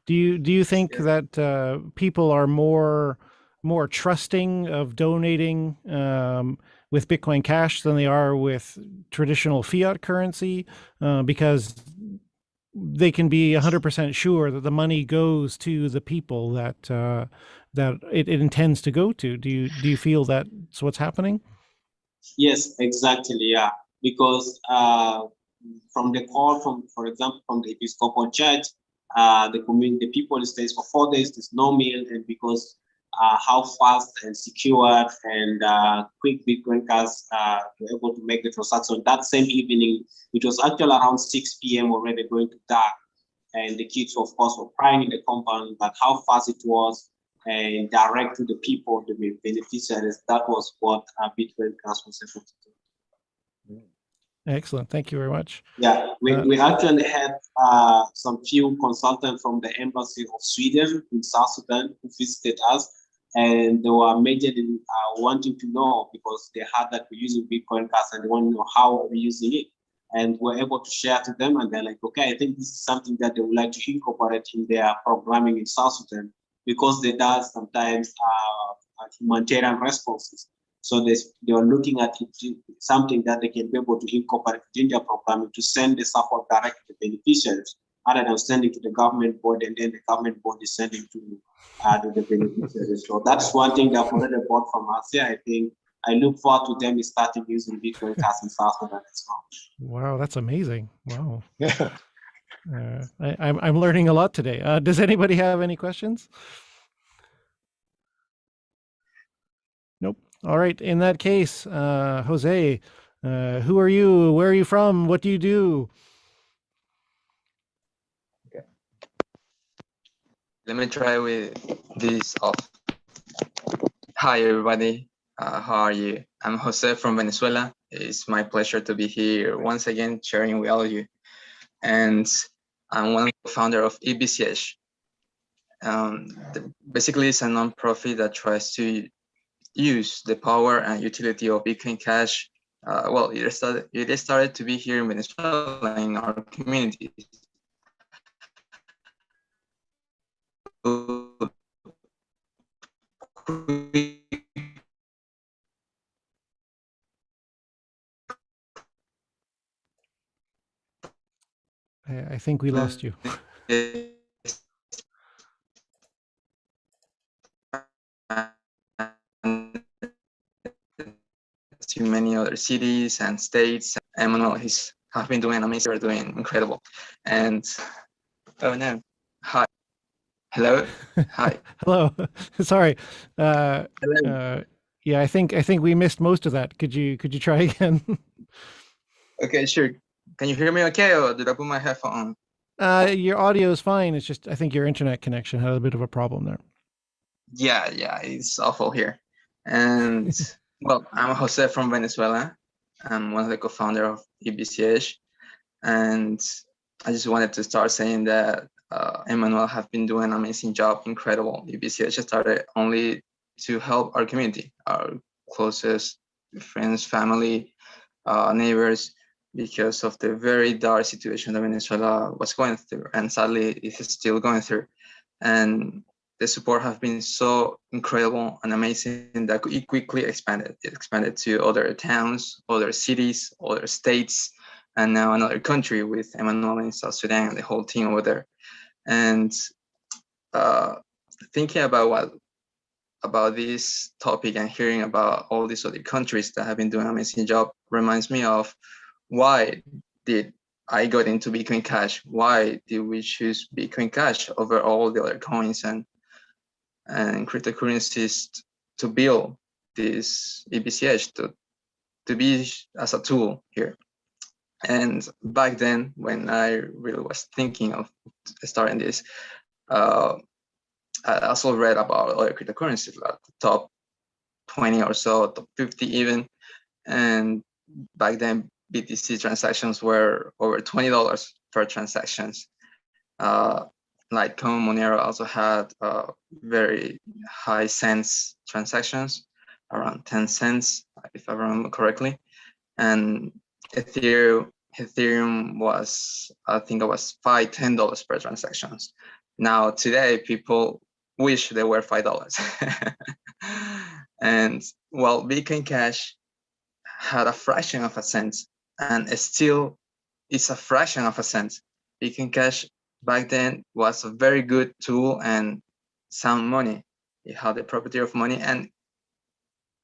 Do you think that people are more trusting of donating with Bitcoin Cash than they are with traditional fiat currency because they can be 100% sure that the money goes to the people that that it intends to go to? Do you feel that's what's happening? Yes, exactly. Yeah, because from the call from, for example, from the Episcopal Church, the people stays for 4 days. There's no meal, and because how fast and secure and quick Bitcoin Cash were able to make the transaction that same evening. It was actually around 6 p.m. already going to dark, and the kids, of course, were crying in the compound. But how fast it was and direct to the people, the beneficiaries, that was what Bitcoin Cash was able to do. Excellent. Thank you very much. Yeah, we actually had some few consultants from the Embassy of Sweden in South Sudan who visited us, and they were majorly wanting to know, because they heard that we're using Bitcoin Cash and they want to know how we're using it. And we're able to share to them, and they're like, okay, I think this is something that they would like to incorporate in their programming in South Sudan, because they do sometimes humanitarian responses. So they are looking at it, something that they can be able to incorporate in their programming to send the support directly to beneficiaries, other than sending to the government board, and then the government board is sending to the beneficiaries. So that's one thing that I've already bought from us here. I think I look forward to them starting using Bitcoin Cash in South Sudan as well. Wow, that's amazing. Wow. Yeah. I'm learning a lot today. Does anybody have any questions? Nope. All right. In that case, Jose, who are you? Where are you from? What do you do? Okay. Let me try with this off. Hi, everybody. How are you? I'm Jose from Venezuela. It's my pleasure to be here once again sharing with all of you. And I'm one of the founder of BCH. Basically, it's a nonprofit that tries to use the power and utility of Bitcoin Cash. Well, it started to be here in Venezuela in our community. I think we lost you. To many other cities and states. Emmanuel has been doing amazing, doing incredible. And oh no, hi, hello, hi, Hello. Sorry. hello. Yeah, I think we missed most of that. Could you try again? Okay, sure. Can you hear me okay, or did I put my headphone on? Your audio is fine. It's just I think your internet connection had a bit of a problem there. Yeah, it's awful here. And well, I'm Jose from Venezuela. I'm one of the co-founder of BCH, and I just wanted to start saying that Emmanuel have been doing an amazing job, incredible. BCH started only to help our community, our closest friends, family, neighbors, because of the very dark situation that Venezuela was going through, and sadly it is still going through. And the support has been so incredible and amazing that it quickly expanded. It expanded to other towns, other cities, other states, and now another country with Emmanuel in South Sudan and the whole team over there. And thinking about what about this topic and hearing about all these other countries that have been doing an amazing job reminds me of why did I got into Bitcoin Cash? Why did we choose Bitcoin Cash over all the other coins and cryptocurrencies to build this EBCH to be as a tool here? And back then, when I really was thinking of starting this, I also read about other cryptocurrencies, like the top 20 or so, top 50 even. And back then, BTC transactions were over $20 per transactions. Like Common Monero also had very high cents transactions, around 10 cents, if I remember correctly. And Ethereum was, I think it was $10 per transactions. Now today, people wish they were $5. And well, Bitcoin Cash had a fraction of a cent, and it still is a fraction of a cent. Bitcoin Cash back then was a very good tool and sound money. It had the property of money, and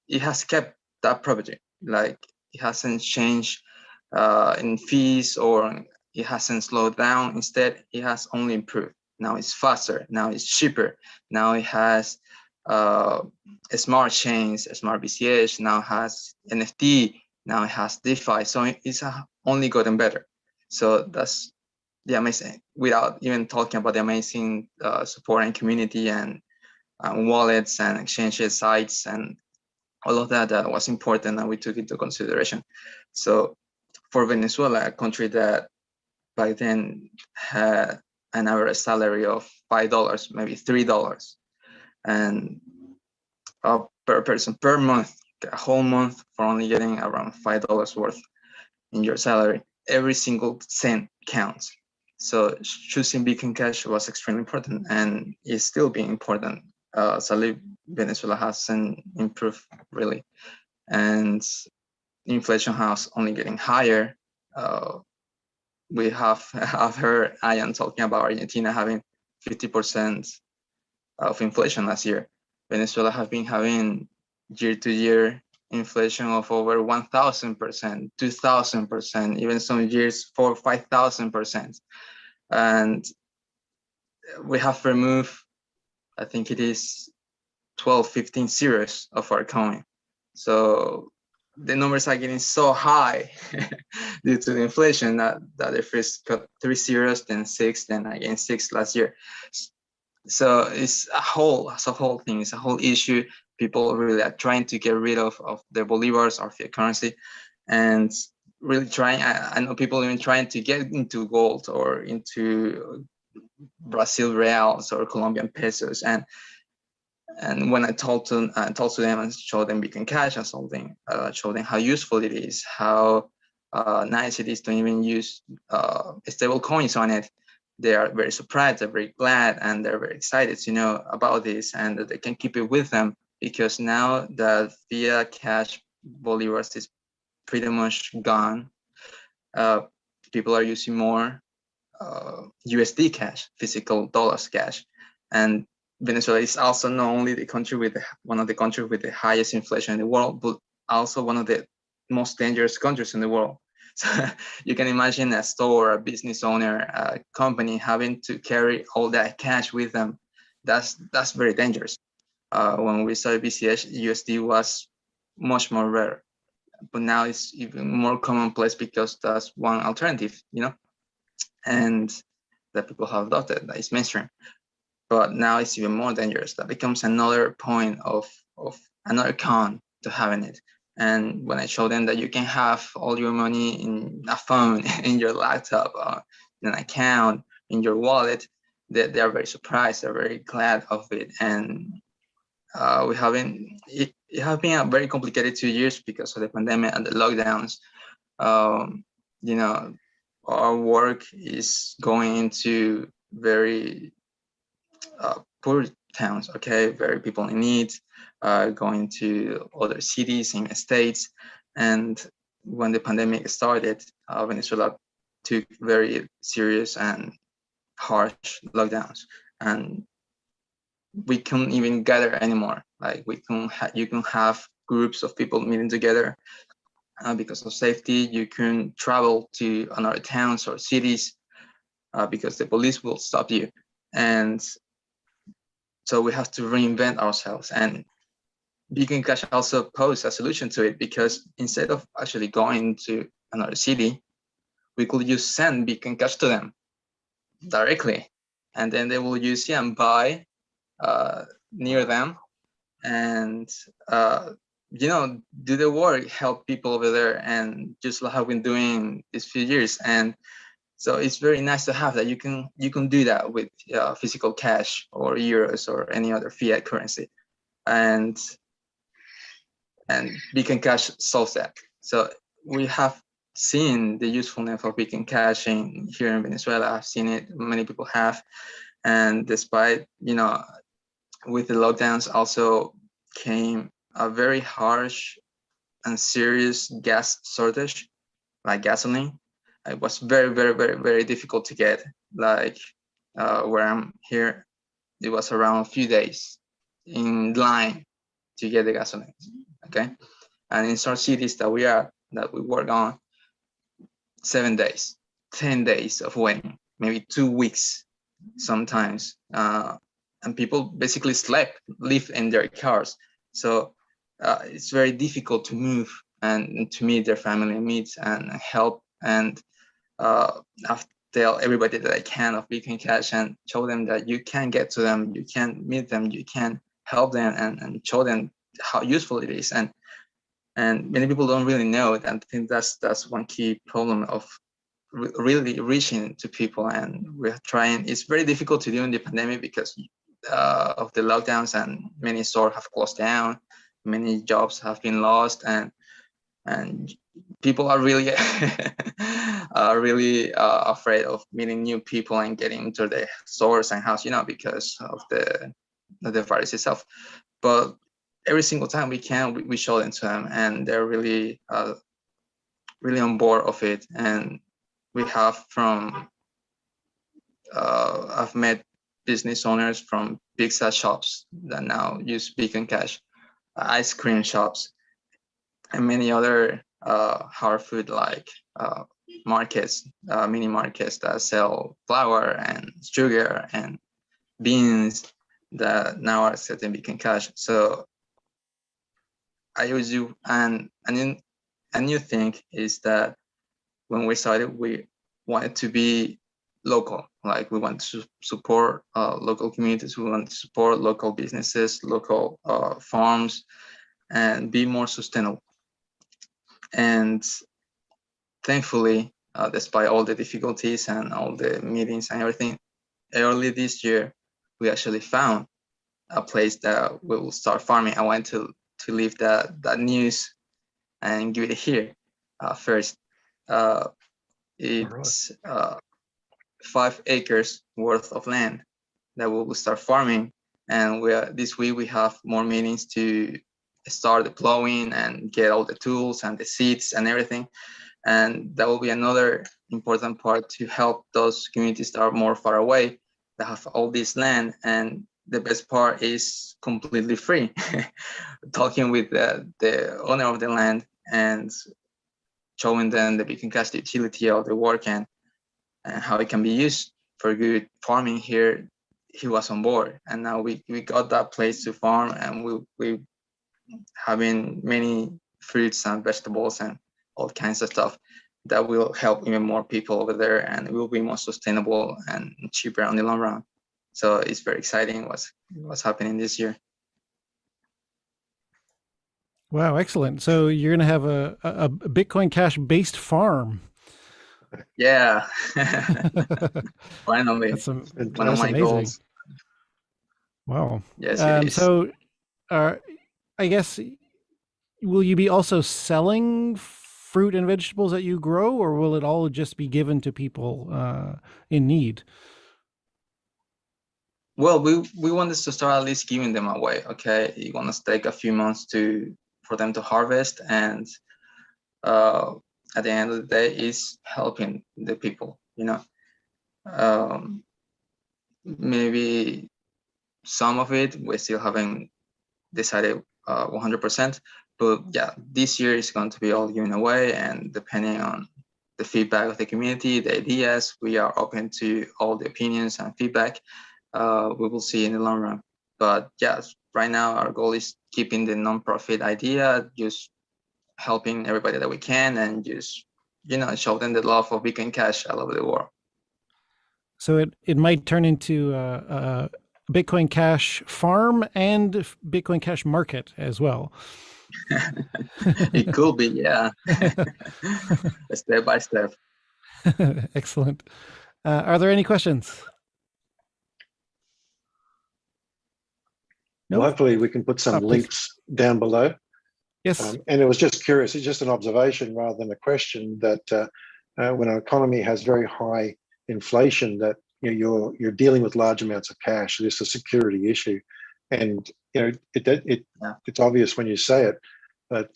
it has kept that property. Like, it hasn't changed in fees, or it hasn't slowed down. Instead, it has only improved. Now it's faster. Now it's cheaper. Now it has smart chains, smart BCH. Now it has NFT. Now it has DeFi. So it's only gotten better. So that's the amazing. Without even talking about the amazing support and community and wallets and exchanges, sites, and all of that was important, and we took into consideration. So for Venezuela, a country that back then had an average salary of $5, maybe $3, and per person per month, a whole month, for only getting around $5 worth in your salary, every single cent counts. So choosing Bitcoin Cash was extremely important, and is still being important. Sadly, Venezuela hasn't improved really, and inflation has only getting higher. We have I've heard Ian talking about Argentina having 50% of inflation last year. Venezuela has been having year-to-year inflation of over 1,000%, 2,000%, even some years 4,000 or 5,000%. And we have removed, I think it is 12, 15 zeros of our coin. So the numbers are getting so high due to the inflation that they first got 3 zeros, then 6, then again 6 last year. So it's a whole thing. It's a whole issue. People really are trying to get rid of their bolivars, or fiat currency, and really trying. I know people even trying to get into gold or into Brazil reals or Colombian pesos. And when I talked to them and showed them Bitcoin Cash and something, showed them how useful it is, how nice it is to even use stable coins on it, they are very surprised, they're very glad, and they're very excited to know about this, and that they can keep it with them, because now that fiat cash bolivars is pretty much gone, people are using more USD cash, physical dollars cash. And Venezuela is also not only the country with one of the countries with the highest inflation in the world, but also one of the most dangerous countries in the world. So you can imagine a store, a business owner, a company having to carry all that cash with them. That's very dangerous. When we started BCH, USD was much more rare, but now it's even more commonplace because that's one alternative, and that people have adopted, that is mainstream. But now it's even more dangerous. That becomes another point of another con to having it. And when I show them that you can have all your money in a phone, in your laptop, in an account, in your wallet, they are very surprised. They're very glad of it. And it has been a very complicated 2 years because of the pandemic and the lockdowns. Our work is going into very poor towns, okay, very people in need, going to other cities in states. And when the pandemic started, Venezuela took very serious and harsh lockdowns. And we can't even gather anymore. Like you can have groups of people meeting together because of safety. You can travel to another towns or cities because the police will stop you. And so we have to reinvent ourselves. And Beacon Cash also posed a solution to it, because instead of actually going to another city, we could just send Beacon Cash to them directly, and then they will use and buy near them, and do the work, help people over there, and just like I've been doing these few years. And so it's very nice to have that. You can do that with physical cash or euros or any other fiat currency, and Beacon Cash solves that. So we have seen the usefulness of Beacon Cash here in Venezuela. I've seen it, many people have, and despite with the lockdowns also came a very harsh and serious gas shortage, like gasoline. It was very, very, very, very difficult to get. Like where I'm here, it was around a few days in line to get the gasoline. Okay, and in some cities that we work on, 7 days, 10 days of waiting, maybe 2 weeks sometimes, and people basically live in their cars. So it's very difficult to move and to meet their family needs and help. And I've tell everybody that I can of Beacon Cash and show them that you can get to them, you can meet them, you can help them, and show them how useful it is. And many people don't really know it. And I think that's one key problem of really reaching to people. And we're trying. It's very difficult to do in the pandemic because of the lockdowns, and many stores have closed down, many jobs have been lost, and people are really afraid of meeting new people and getting into the stores and house, because of the virus itself. But every single time we can, we show them to them, and they're really on board of it. And we have I've met business owners from pizza shops that now use Beacon Cash, ice cream shops, and many other hard food like markets, mini markets that sell flour and sugar and beans that now are accepting Beacon Cash. So I always do, and then a new thing is that when we started, we wanted to be local. Like we want to support local communities, we want to support local businesses, local farms, and be more sustainable. And thankfully, despite all the difficulties and all the meetings and everything, early this year, we actually found a place that we will start farming. I want to leave that news and give it here first. It's 5 acres worth of land that we will start farming, and this week we have more meetings to start the plowing and get all the tools and the seeds and everything. And that will be another important part to help those communities that are more far away, that have all this land. And the best part is completely free. Talking with the owner of the land and showing them the Beacon Cash utility of the work and how it can be used for good farming here, he was on board. And now we got that place to farm, and we having many fruits and vegetables and all kinds of stuff that will help even more people over there, and it will be more sustainable and cheaper on the long run. So it's very exciting what's happening this year. Wow, excellent. So you're going to have a Bitcoin Cash based farm. Yeah. Finally. That's one of my amazing. goals. Wow. Yes, it is. So I guess, will you be also selling fruit and vegetables that you grow, or will it all just be given to people in need? Well, we want us to start at least giving them away. Okay, you want us to take a few months for them to harvest, and at the end of the day, is helping the people. Maybe some of it. We still haven't decided 100%, but yeah, this year is going to be all given away, and depending on the feedback of the community, the ideas, we are open to all the opinions and feedback. We will see in the long run. But yeah, right now our goal is keeping the non-profit idea, just helping everybody that we can, and just, you know, show them the love of Bitcoin Cash all over the world. So it might turn into a Bitcoin Cash farm and Bitcoin Cash market as well. It could be, yeah. Step by step. Excellent. Are there any questions? No. Well, hopefully we can put some please. links down below. Yes. And it was just curious, it's just an observation rather than a question, that when an economy has very high inflation, that you're dealing with large amounts of cash. It's a security issue, and it's obvious when you say it, but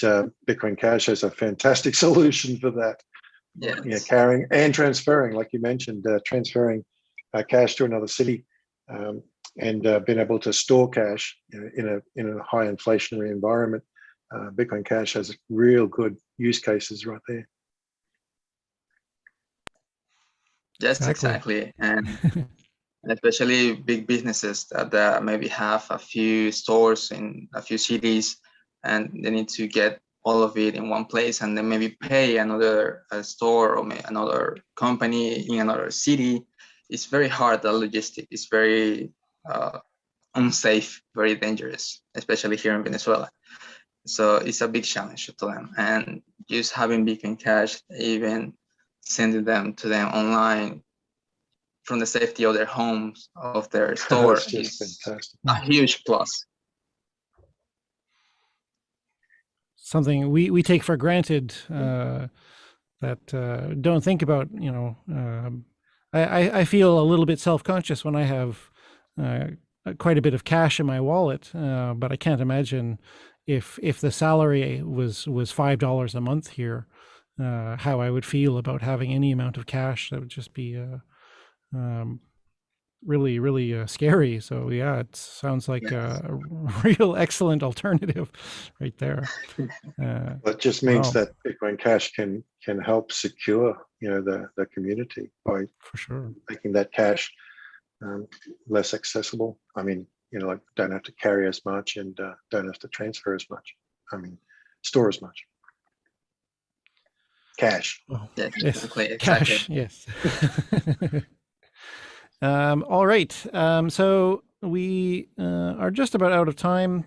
Bitcoin Cash has a fantastic solution for that. Yes. Carrying and transferring, like you mentioned, transferring cash to another city, and being able to store cash in a high inflationary environment. Bitcoin Cash has real good use cases right there. Yes, exactly. And especially big businesses that maybe have a few stores in a few cities, and they need to get all of it in one place, and then maybe pay another store or another company in another city. It's very hard. The logistic is very unsafe, very dangerous, especially here in Venezuela. So it's a big challenge to them. And just having Bitcoin Cash, even sending them to them online from the safety of their homes, of their store, is fantastic. A huge plus. Something we take for granted, that don't think about. I feel a little bit self-conscious when I have quite a bit of cash in my wallet, but I can't imagine if the salary was $5 a month here, how I would feel about having any amount of cash. That would just be really, really scary. So yeah, it sounds like a real excellent alternative right there. It just means that Bitcoin Cash can help secure the community by for sure making that cash less accessible. I mean, like don't have to carry as much, and don't have to transfer as much. I mean, store as much. Cash. Oh, yes, yes. exactly. Cash, yes. All right. So we are just about out of time.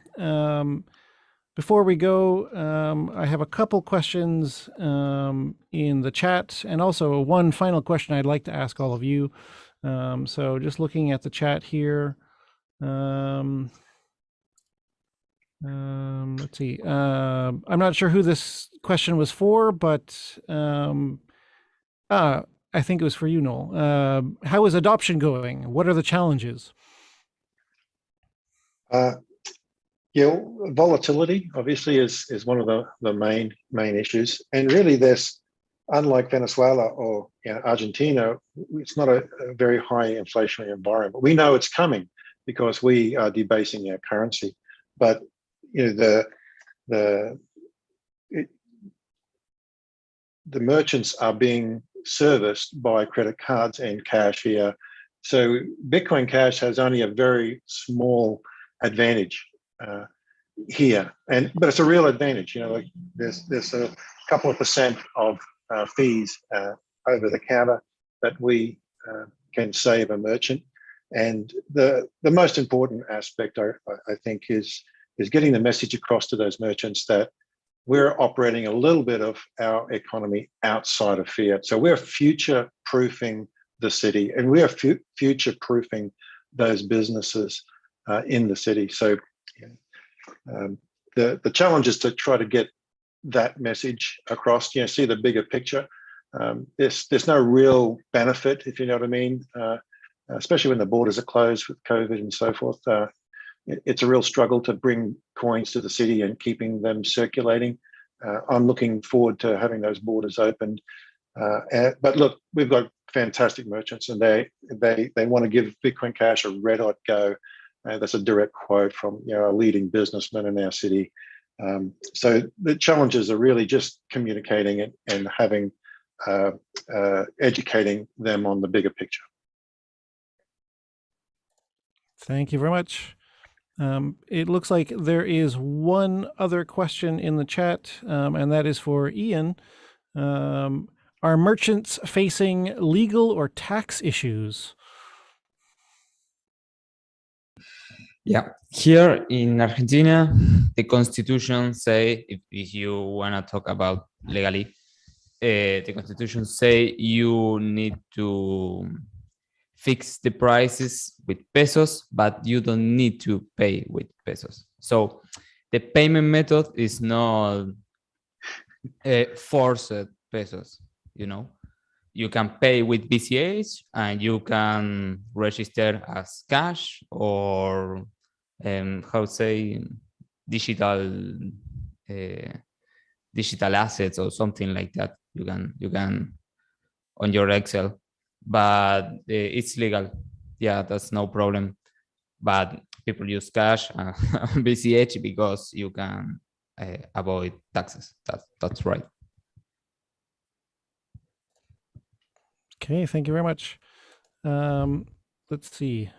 Before we go, I have a couple questions in the chat, and also one final question I'd like to ask all of you. So just looking at the chat here. Let's see. I'm not sure who this question was for, but I think it was for you, Noel. How is adoption going? What are the challenges? Volatility obviously is one of the main issues, and really there's, unlike Venezuela or Argentina, it's not a very high inflationary environment. We know it's coming because we are debasing our currency, but the merchants are being serviced by credit cards and cash here. So Bitcoin Cash has only a very small advantage here, but it's a real advantage. Like there's a couple of percent of fees over the counter that we can save a merchant, and the most important aspect I think is getting the message across to those merchants that we're operating a little bit of our economy outside of fiat. So we're future-proofing the city, and we are future-proofing those businesses in the city. So the challenge is to try to get that message across, see the bigger picture. There's no real benefit, if you know what I mean, especially when the borders are closed with COVID and so forth. It's a real struggle to bring coins to the city and keeping them circulating. I'm looking forward to having those borders opened. But look, we've got fantastic merchants, and they want to give Bitcoin Cash a red-hot go. That's a direct quote from a leading businessman in our city. So the challenges are really just communicating it and having educating them on the bigger picture. Thank you very much. It looks like there is one other question in the chat, and that is for Ian. Are merchants facing legal or tax issues? Yeah, here in Argentina, the constitution say, if you want to talk about legally, the constitution say you need to fix the prices with pesos, but you don't need to pay with pesos. So the payment method is not forced pesos, You can pay with BCH and you can register as cash or digital assets or something like that. You can on your Excel, but it's legal. Yeah, that's no problem. But people use cash BCH because you can avoid taxes. That's right. Okay, thank you very much. Let's see.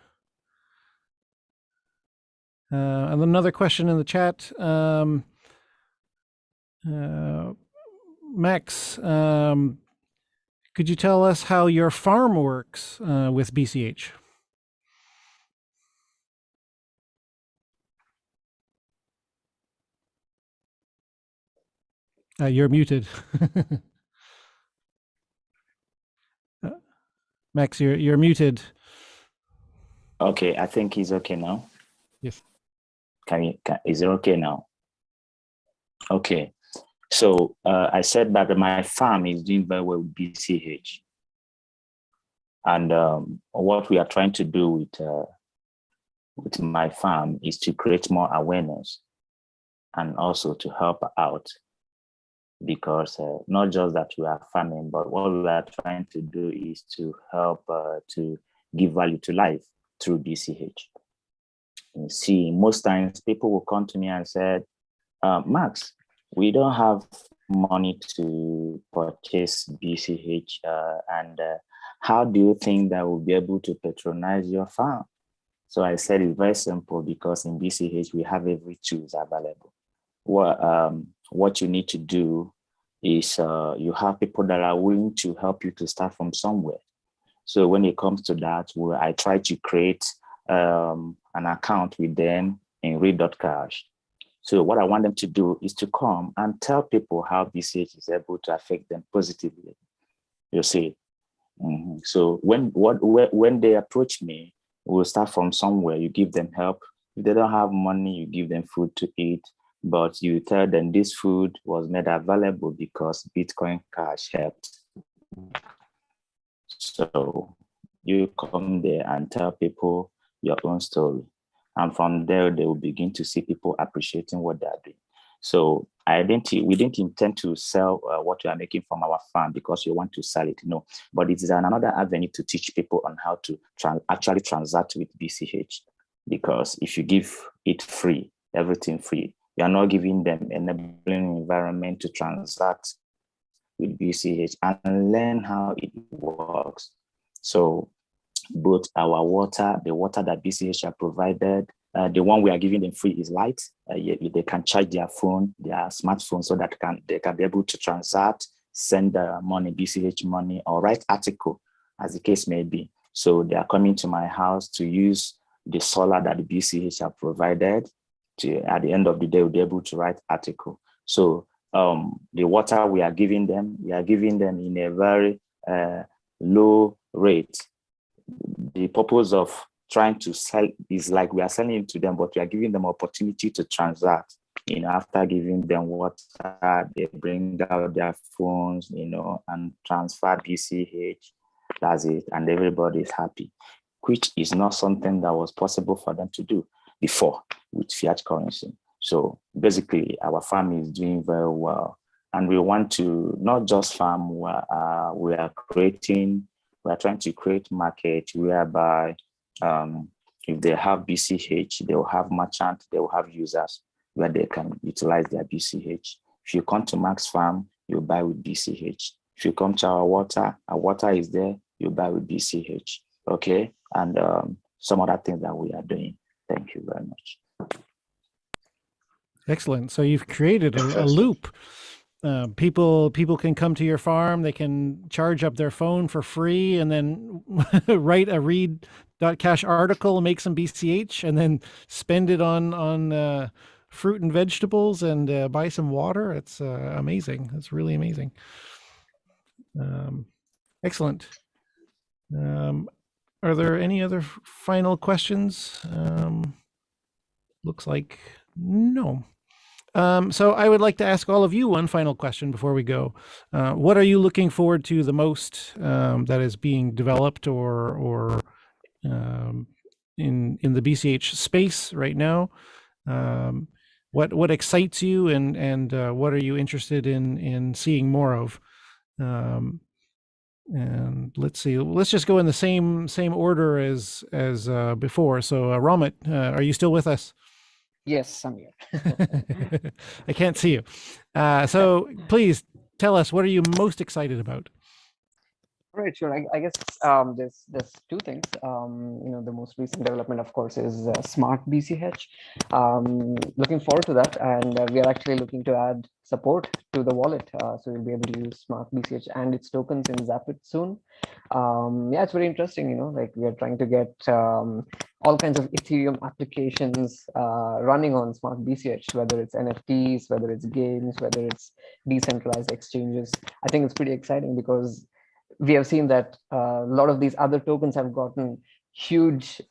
And another question in the chat. Max, could you tell us how your farm works with BCH? You're muted. Max, you're muted. Okay, I think he's okay now. Yes. Is it okay now? Okay. So I said that my farm is doing very well with BCH. And what we are trying to do with my farm is to create more awareness and also to help out, because not just that we are farming, but what we are trying to do is to help to give value to life through BCH. You see, most times people will come to me and say, Max, we don't have money to purchase BCH, and how do you think that we'll be able to patronize your farm? So I said it's very simple, because in BCH we have every tools available. What you need to do is you have people that are willing to help you to start from somewhere. So when it comes to that, I try to create an account with them in read.cash. So what I want them to do is to come and tell people how BCH is able to affect them positively. You see. Mm-hmm. So when they approach me, we'll start from somewhere. You give them help. If they don't have money, you give them food to eat. But you tell them this food was made available because Bitcoin Cash helped. So you come there and tell people your own story. And from there, they will begin to see people appreciating what they are doing. So we didn't intend to sell what we are making from our farm because you want to sell it, no. But it is another avenue to teach people on how to actually transact with BCH. Because if you give it free, everything free, you are not giving them an enabling environment to transact with BCH and learn how it works. So both our water, the water that BCH have provided, the one we are giving them free is light. They can charge their phone, their smartphone, so that they can be able to transact, send money, BCH money, or write article, as the case may be. So they are coming to my house to use the solar that the BCH have provided. At the end of the day, we'll be able to write article. So the water we are giving them in a very low rate. The purpose of trying to sell is like we are selling it to them, but we are giving them opportunity to transact. After giving them water, they bring out their phones, and transfer BCH. That's it, and everybody is happy, which is not something that was possible for them to do before with fiat currency. So basically, our farm is doing very well, and we want to not just farm. We are trying to create market whereby if they have BCH, they will have merchant, they will have users where they can utilize their BCH. If you come to Max Farm, you buy with BCH. If you come to our water is there, you buy with BCH. Okay, and some other things that we are doing. Thank you very much. Excellent. So you've created a loop. People can come to your farm. They can charge up their phone for free, and then write a read.cash article, make some BCH, and then spend it on fruit and vegetables, and buy some water. It's amazing. It's really amazing. Excellent. Are there any other final questions? Looks like no. So I would like to ask all of you one final question before we go. What are you looking forward to the most that is being developed or in the BCH space right now? What excites you, and what are you interested in seeing more of? And let's see. Let's just go in the same order as before. So Rommit, are you still with us? Yes, I'm here. I can't see you. So please tell us, what are you most excited about? Right, sure. I guess there's two things. The most recent development, of course, is Smart BCH. Looking forward to that, and we are actually looking to add support to the wallet, so you'll be able to use Smart BCH and its tokens in Zapit soon. Yeah, it's very interesting. Like we are trying to get all kinds of Ethereum applications running on Smart BCH, whether it's NFTs, whether it's games, whether it's decentralized exchanges. I think it's pretty exciting because we have seen that a lot of these other tokens have gotten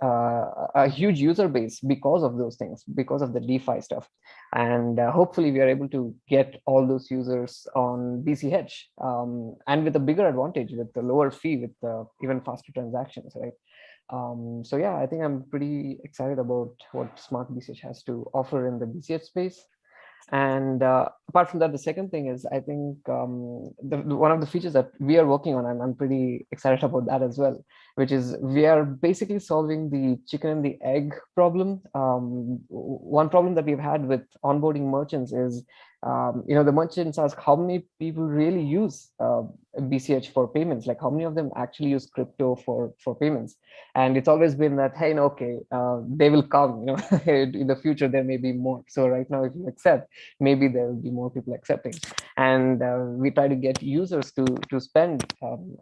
a huge user base because of those things, because of the DeFi stuff. And hopefully we are able to get all those users on BCH, and with a bigger advantage, with the lower fee, with even faster transactions, right? So yeah, I think I'm pretty excited about what Smart BCH has to offer in the BCH space. And apart from that, the second thing is, I think one of the features that we are working on, I'm pretty excited about that as well, which is we are basically solving the chicken and the egg problem. One problem that we've had with onboarding merchants is, the merchants ask how many people really use BCH for payments, like how many of them actually use crypto for payments. And it's always been that, hey, okay, they will come, in the future there may be more. So right now, if you accept, maybe there will be more people accepting. And we try to get users to spend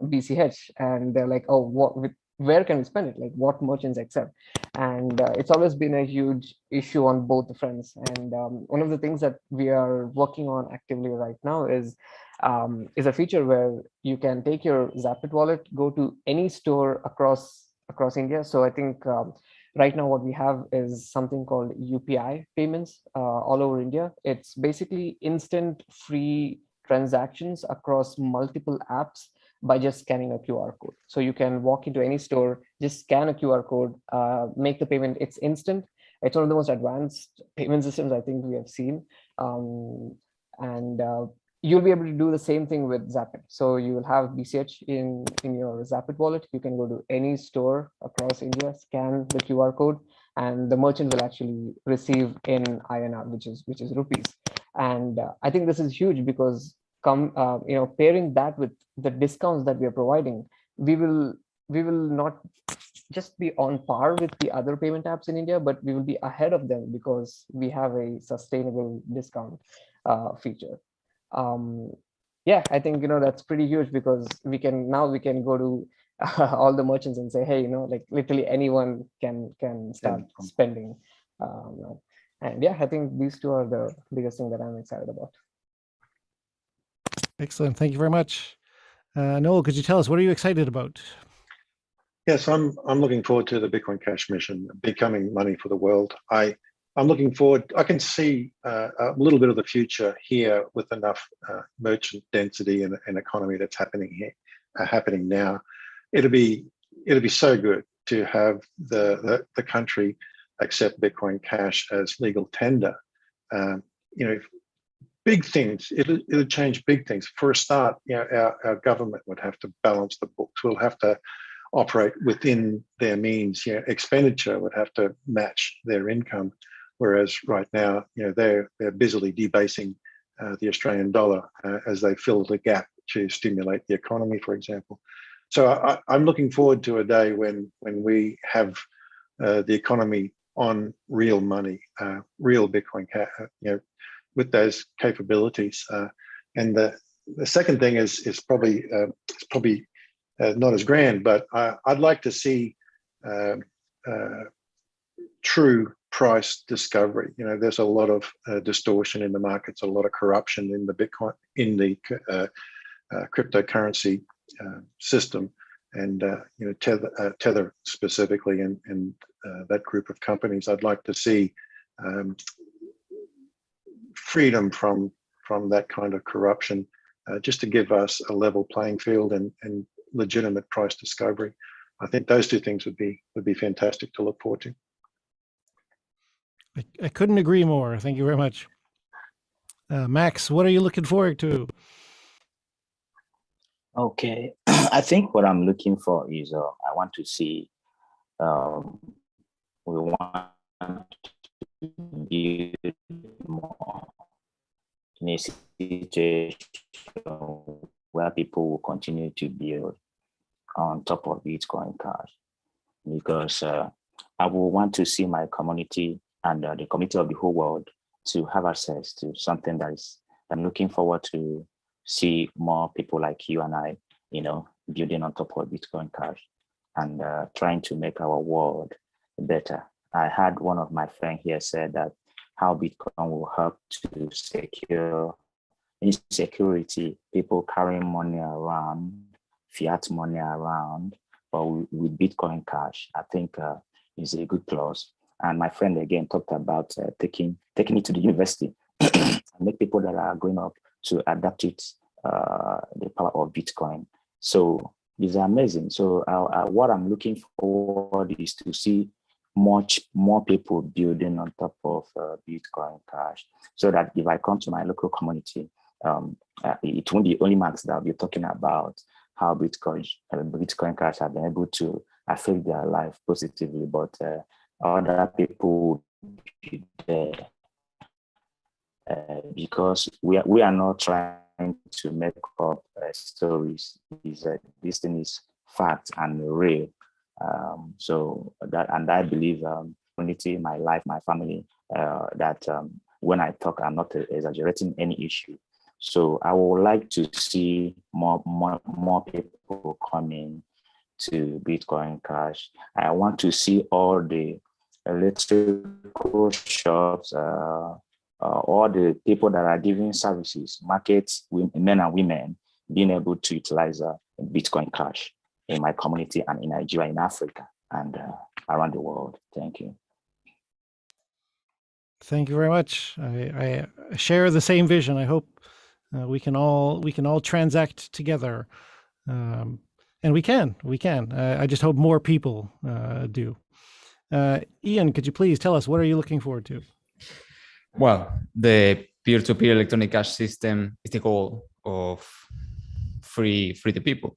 BCH, and they're like, oh, where can we spend it? Like, what merchants accept? And it's always been a huge issue on both the fronts. And one of the things that we are working on actively right now is a feature where you can take your Zapit wallet, go to any store across India. So I think right now what we have is something called Upi Payments all over India. It's basically instant free transactions across multiple apps by just scanning a QR code. So you can walk into any store, just scan a QR code, make the payment. It's instant. It's one of the most advanced payment systems I think we have seen. And you'll be able to do the same thing with Zapit. So you will have BCH in your Zapit wallet. You can go to any store across India, scan the QR code, and the merchant will actually receive in INR, which is rupees. And I think this is huge because pairing that with the discounts that we are providing, we will not just be on par with the other payment apps in India, but we will be ahead of them because we have a sustainable discount feature. Yeah, I think that's pretty huge because we can go to all the merchants and say, hey, like literally anyone can start spending. And yeah, I think these two are the biggest thing that I'm excited about. Excellent. Thank you very much. Noel, could you tell us, what are you excited about? Yes, I'm looking forward to the Bitcoin Cash mission becoming money for the world. I'm looking forward. I can see a little bit of the future here with enough merchant density and economy that's happening now. It'll be so good to have the country accept Bitcoin Cash as legal tender. Big things. It'll change big things. For a start, our government would have to balance the books. We'll have to operate within their means. Expenditure would have to match their income, whereas right now, they're busily debasing the Australian dollar as they fill the gap to stimulate the economy, for example. So I'm looking forward to a day when we have the economy on real money, real Bitcoin, with those capabilities. And the second thing is probably not as grand, but I'd like to see true price discovery. There's a lot of distortion in the markets, a lot of corruption in the Bitcoin, in the cryptocurrency system, and Tether specifically, and that group of companies. I'd like to see freedom from that kind of corruption, just to give us a level playing field and legitimate price discovery. I think those two things would be fantastic to look forward to. I couldn't agree more. Thank you very much. Max, what are you looking forward to? Okay, I think what I'm looking for is I want to see we want to build more in a situation where people will continue to build on top of Bitcoin Cash, because I will want to see my community and the community of the whole world to have access to something that is, I'm looking forward to see more people like you and I, building on top of Bitcoin Cash and trying to make our world better. I had one of my friends here said that how Bitcoin will help to secure insecurity, people carrying money around, fiat money around, but with Bitcoin Cash, I think is a good plus. And my friend again talked about taking it to the university and make people that are growing up to adapt it, the power of Bitcoin. So these are amazing. So what I'm looking forward is to see much more people building on top of Bitcoin Cash, so that if I come to my local community, it won't be only Max that will be talking about how Bitcoin Cash have been able to affect their life positively, but other people will be there because we are not trying to make up stories. This thing is fact and real. So that, and I believe community, my life, my family, that when I talk, I'm not exaggerating any issue. So I would like to see more people coming to Bitcoin Cash. I want to see all the electrical shops, all the people that are giving services, markets, men and women, being able to utilize Bitcoin Cash in my community and in Nigeria, in Africa, and around the world. Thank you. Thank you very much. I share the same vision. I hope we can all transact together, and we can. I just hope more people do. Ian, could you please tell us, what are you looking forward to? Well, the peer-to-peer electronic cash system is the goal of free the people.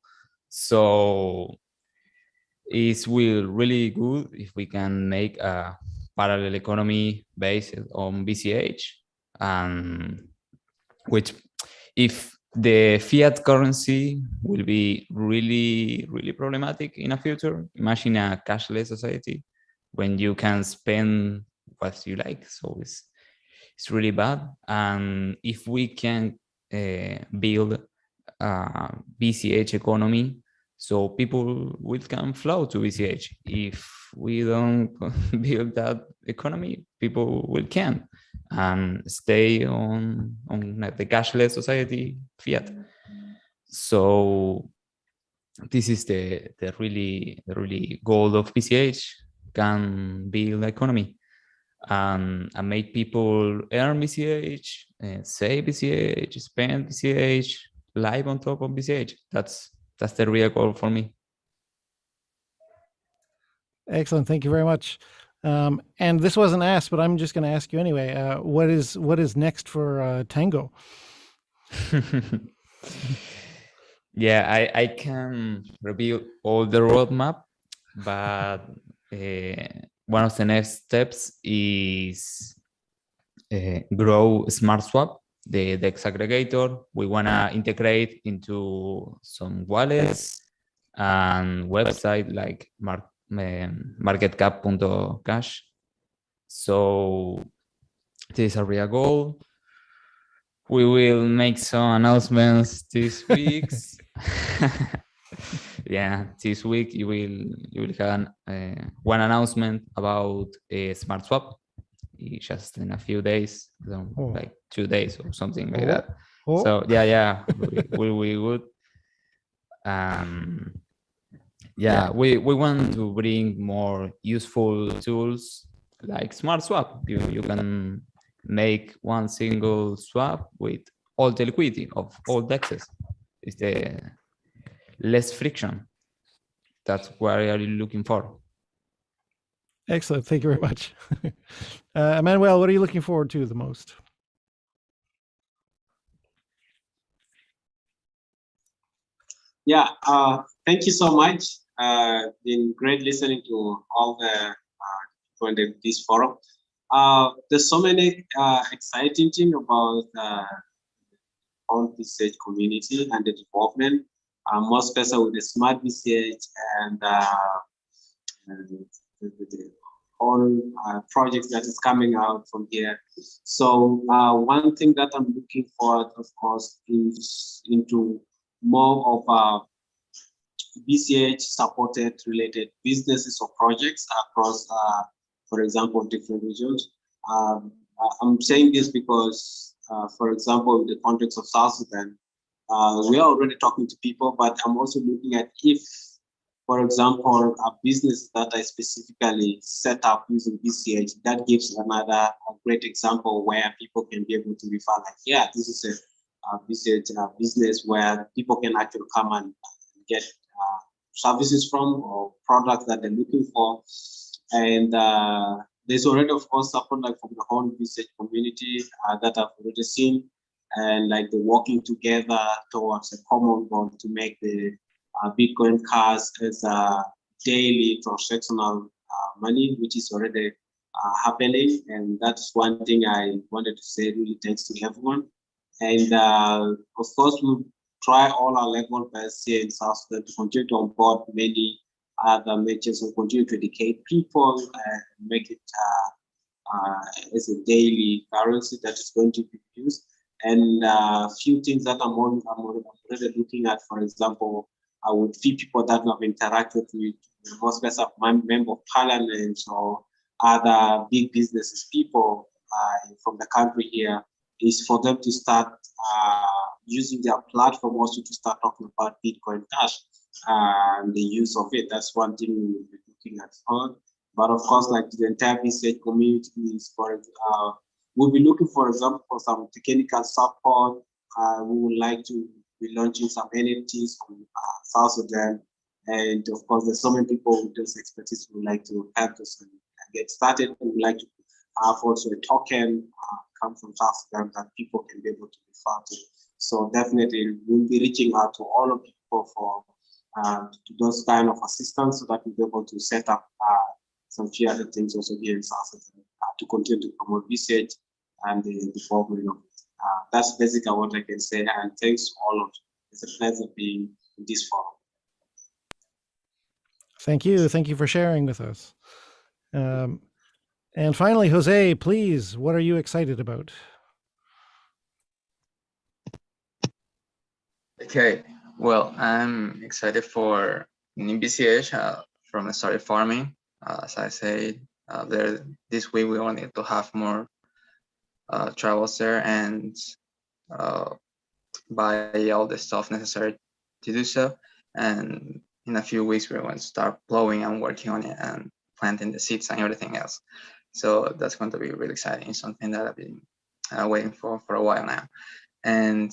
So it will really good if we can make a parallel economy based on BCH, which if the fiat currency will be really, really problematic in a future. Imagine a cashless society when you can spend what you like. So it's really bad. And if we can build a BCH economy, so people will come flow to BCH. If we don't build that economy, people will can't and stay on the cashless society fiat. So this is the really goal of BCH, can build the economy and make people earn BCH, save BCH, spend BCH, live on top of BCH. That's the real goal for me. Excellent. Thank you very much. And this wasn't asked, but I'm just going to ask you anyway. What is next for Tango? Yeah, I can reveal all the roadmap, but one of the next steps is grow SmartSwap, the DEX aggregator. We want to integrate into some wallets and website like marketcap.cash. So this is a real goal. We will make some announcements this week. Yeah, this week you will have one announcement about SmartSwap. Just in a few days, like 2 days or something like that. So yeah, we would. Yeah, we want to bring more useful tools like SmartSwap. You can make one single swap with all the liquidity of all DEXs. It's the less friction. That's what are you looking for? Excellent. Thank you very much. Emmanuel, what are you looking forward to the most? Yeah, thank you so much. Been great listening to all the people in this forum. There's so many exciting things about on BCH community and the development, more especially with the smart BCH and the whole projects that is coming out from here. So one thing that I'm looking forward, of course, is into more of BCH supported related businesses or projects across, for example, different regions. I'm saying this because, for example, in the context of South Sudan, we are already talking to people, but I'm also looking at if, for example, a business that I specifically set up using BCH, that gives another great example where people can be able to refer like, yeah, this is a BCH business where people can actually come and get services from or products that they're looking for. And there's already, of course, support like from the whole BCH community that I've already seen, and like the working together towards a common goal to make the Bitcoin Cash as a daily transactional money, which is already happening. And that's one thing I wanted to say, really thanks to everyone. And of course, we'll try all our level best here in South Sudan to continue to onboard many other measures and continue to educate people and make it as a daily currency that is going to be used. And a few things that I'm already looking at, for example, I would few people that have interacted with most of my member of parliament or other big businesses people from the country here, is for them to start using their platform also to start talking about Bitcoin Cash and the use of it. That's one thing we'll be looking at. But of course, like the entire BCH community is we'll be looking, for example, for some technical support. We would like to be launching some NFTs from South Sudan. And of course, there's so many people with this expertise who would like to help us and get started. We would like to have also a token come from South Sudan that people can be able to refer to. So definitely we'll be reaching out to all of people for to those kind of assistance so that we'll be able to set up some few other things also here in South Sudan to continue to promote BCH and the development of it. That's basically what I can say, and thanks to all of you. It's a pleasure being in this forum. Thank you. Thank you for sharing with us. And finally, Jose, please, what are you excited about? Okay, well, I'm excited for new BCH from started farming. As I said, this week we wanted to have more travels there and buy all the stuff necessary to do so. And in a few weeks, we're going to start plowing and working on it and planting the seeds and everything else. So that's going to be really exciting. It's something that I've been waiting for a while now. And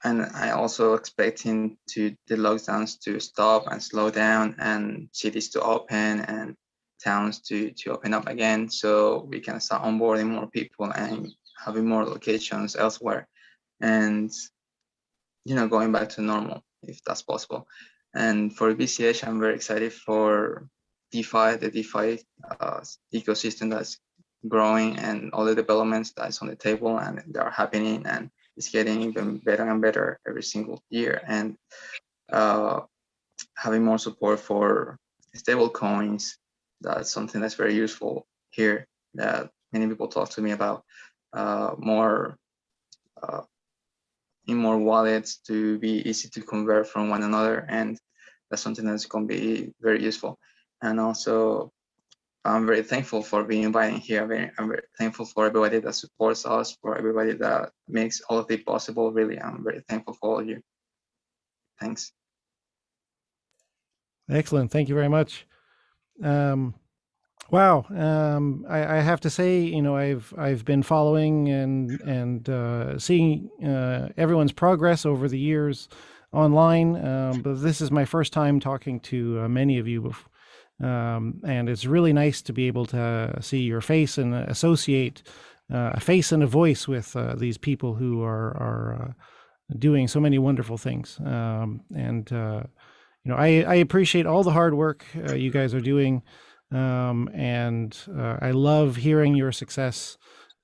I also expecting the lockdowns to stop and slow down and cities to open and towns to open up again, so we can start onboarding more people and having more locations elsewhere. And going back to normal if that's possible. And for BCH, I'm very excited for DeFi, the DeFi ecosystem that's growing and all the developments that's on the table and they are happening, and it's getting even better and better every single year. And having more support for stable coins, that's something that's very useful here that many people talk to me about. More wallets to be easy to convert from one another, and that's something that's going to be very useful. And also, I'm very thankful for being invited here. I'm very thankful for everybody that supports us, for everybody that makes all of it possible. Really, I'm very thankful for all of you. Thanks. Excellent. Thank you very much. Wow. I have to say, I've been following and seeing everyone's progress over the years online, but this is my first time talking to many of you, and it's really nice to be able to see your face and associate a face and a voice with these people who are doing so many wonderful things. I appreciate all the hard work you guys are doing. And I love hearing your success.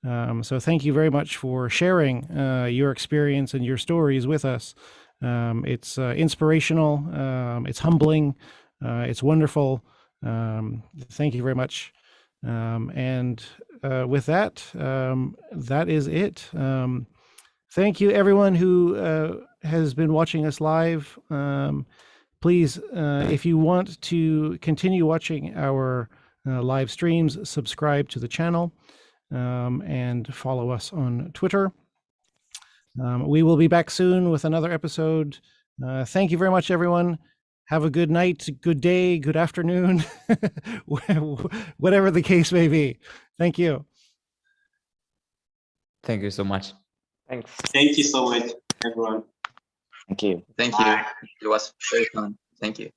So thank you very much for sharing your experience and your stories with us. It's inspirational, it's humbling, it's wonderful. Thank you very much. And with that, that is it. Thank you everyone who has been watching us live. Please, if you want to continue watching our live streams, subscribe to the channel and follow us on Twitter. We will be back soon with another episode. Thank you very much, everyone. Have a good night, good day, good afternoon, whatever the case may be. Thank you. Thank you so much. Thanks. Thank you so much, everyone. Thank you. Thank you. It was very fun. Thank you.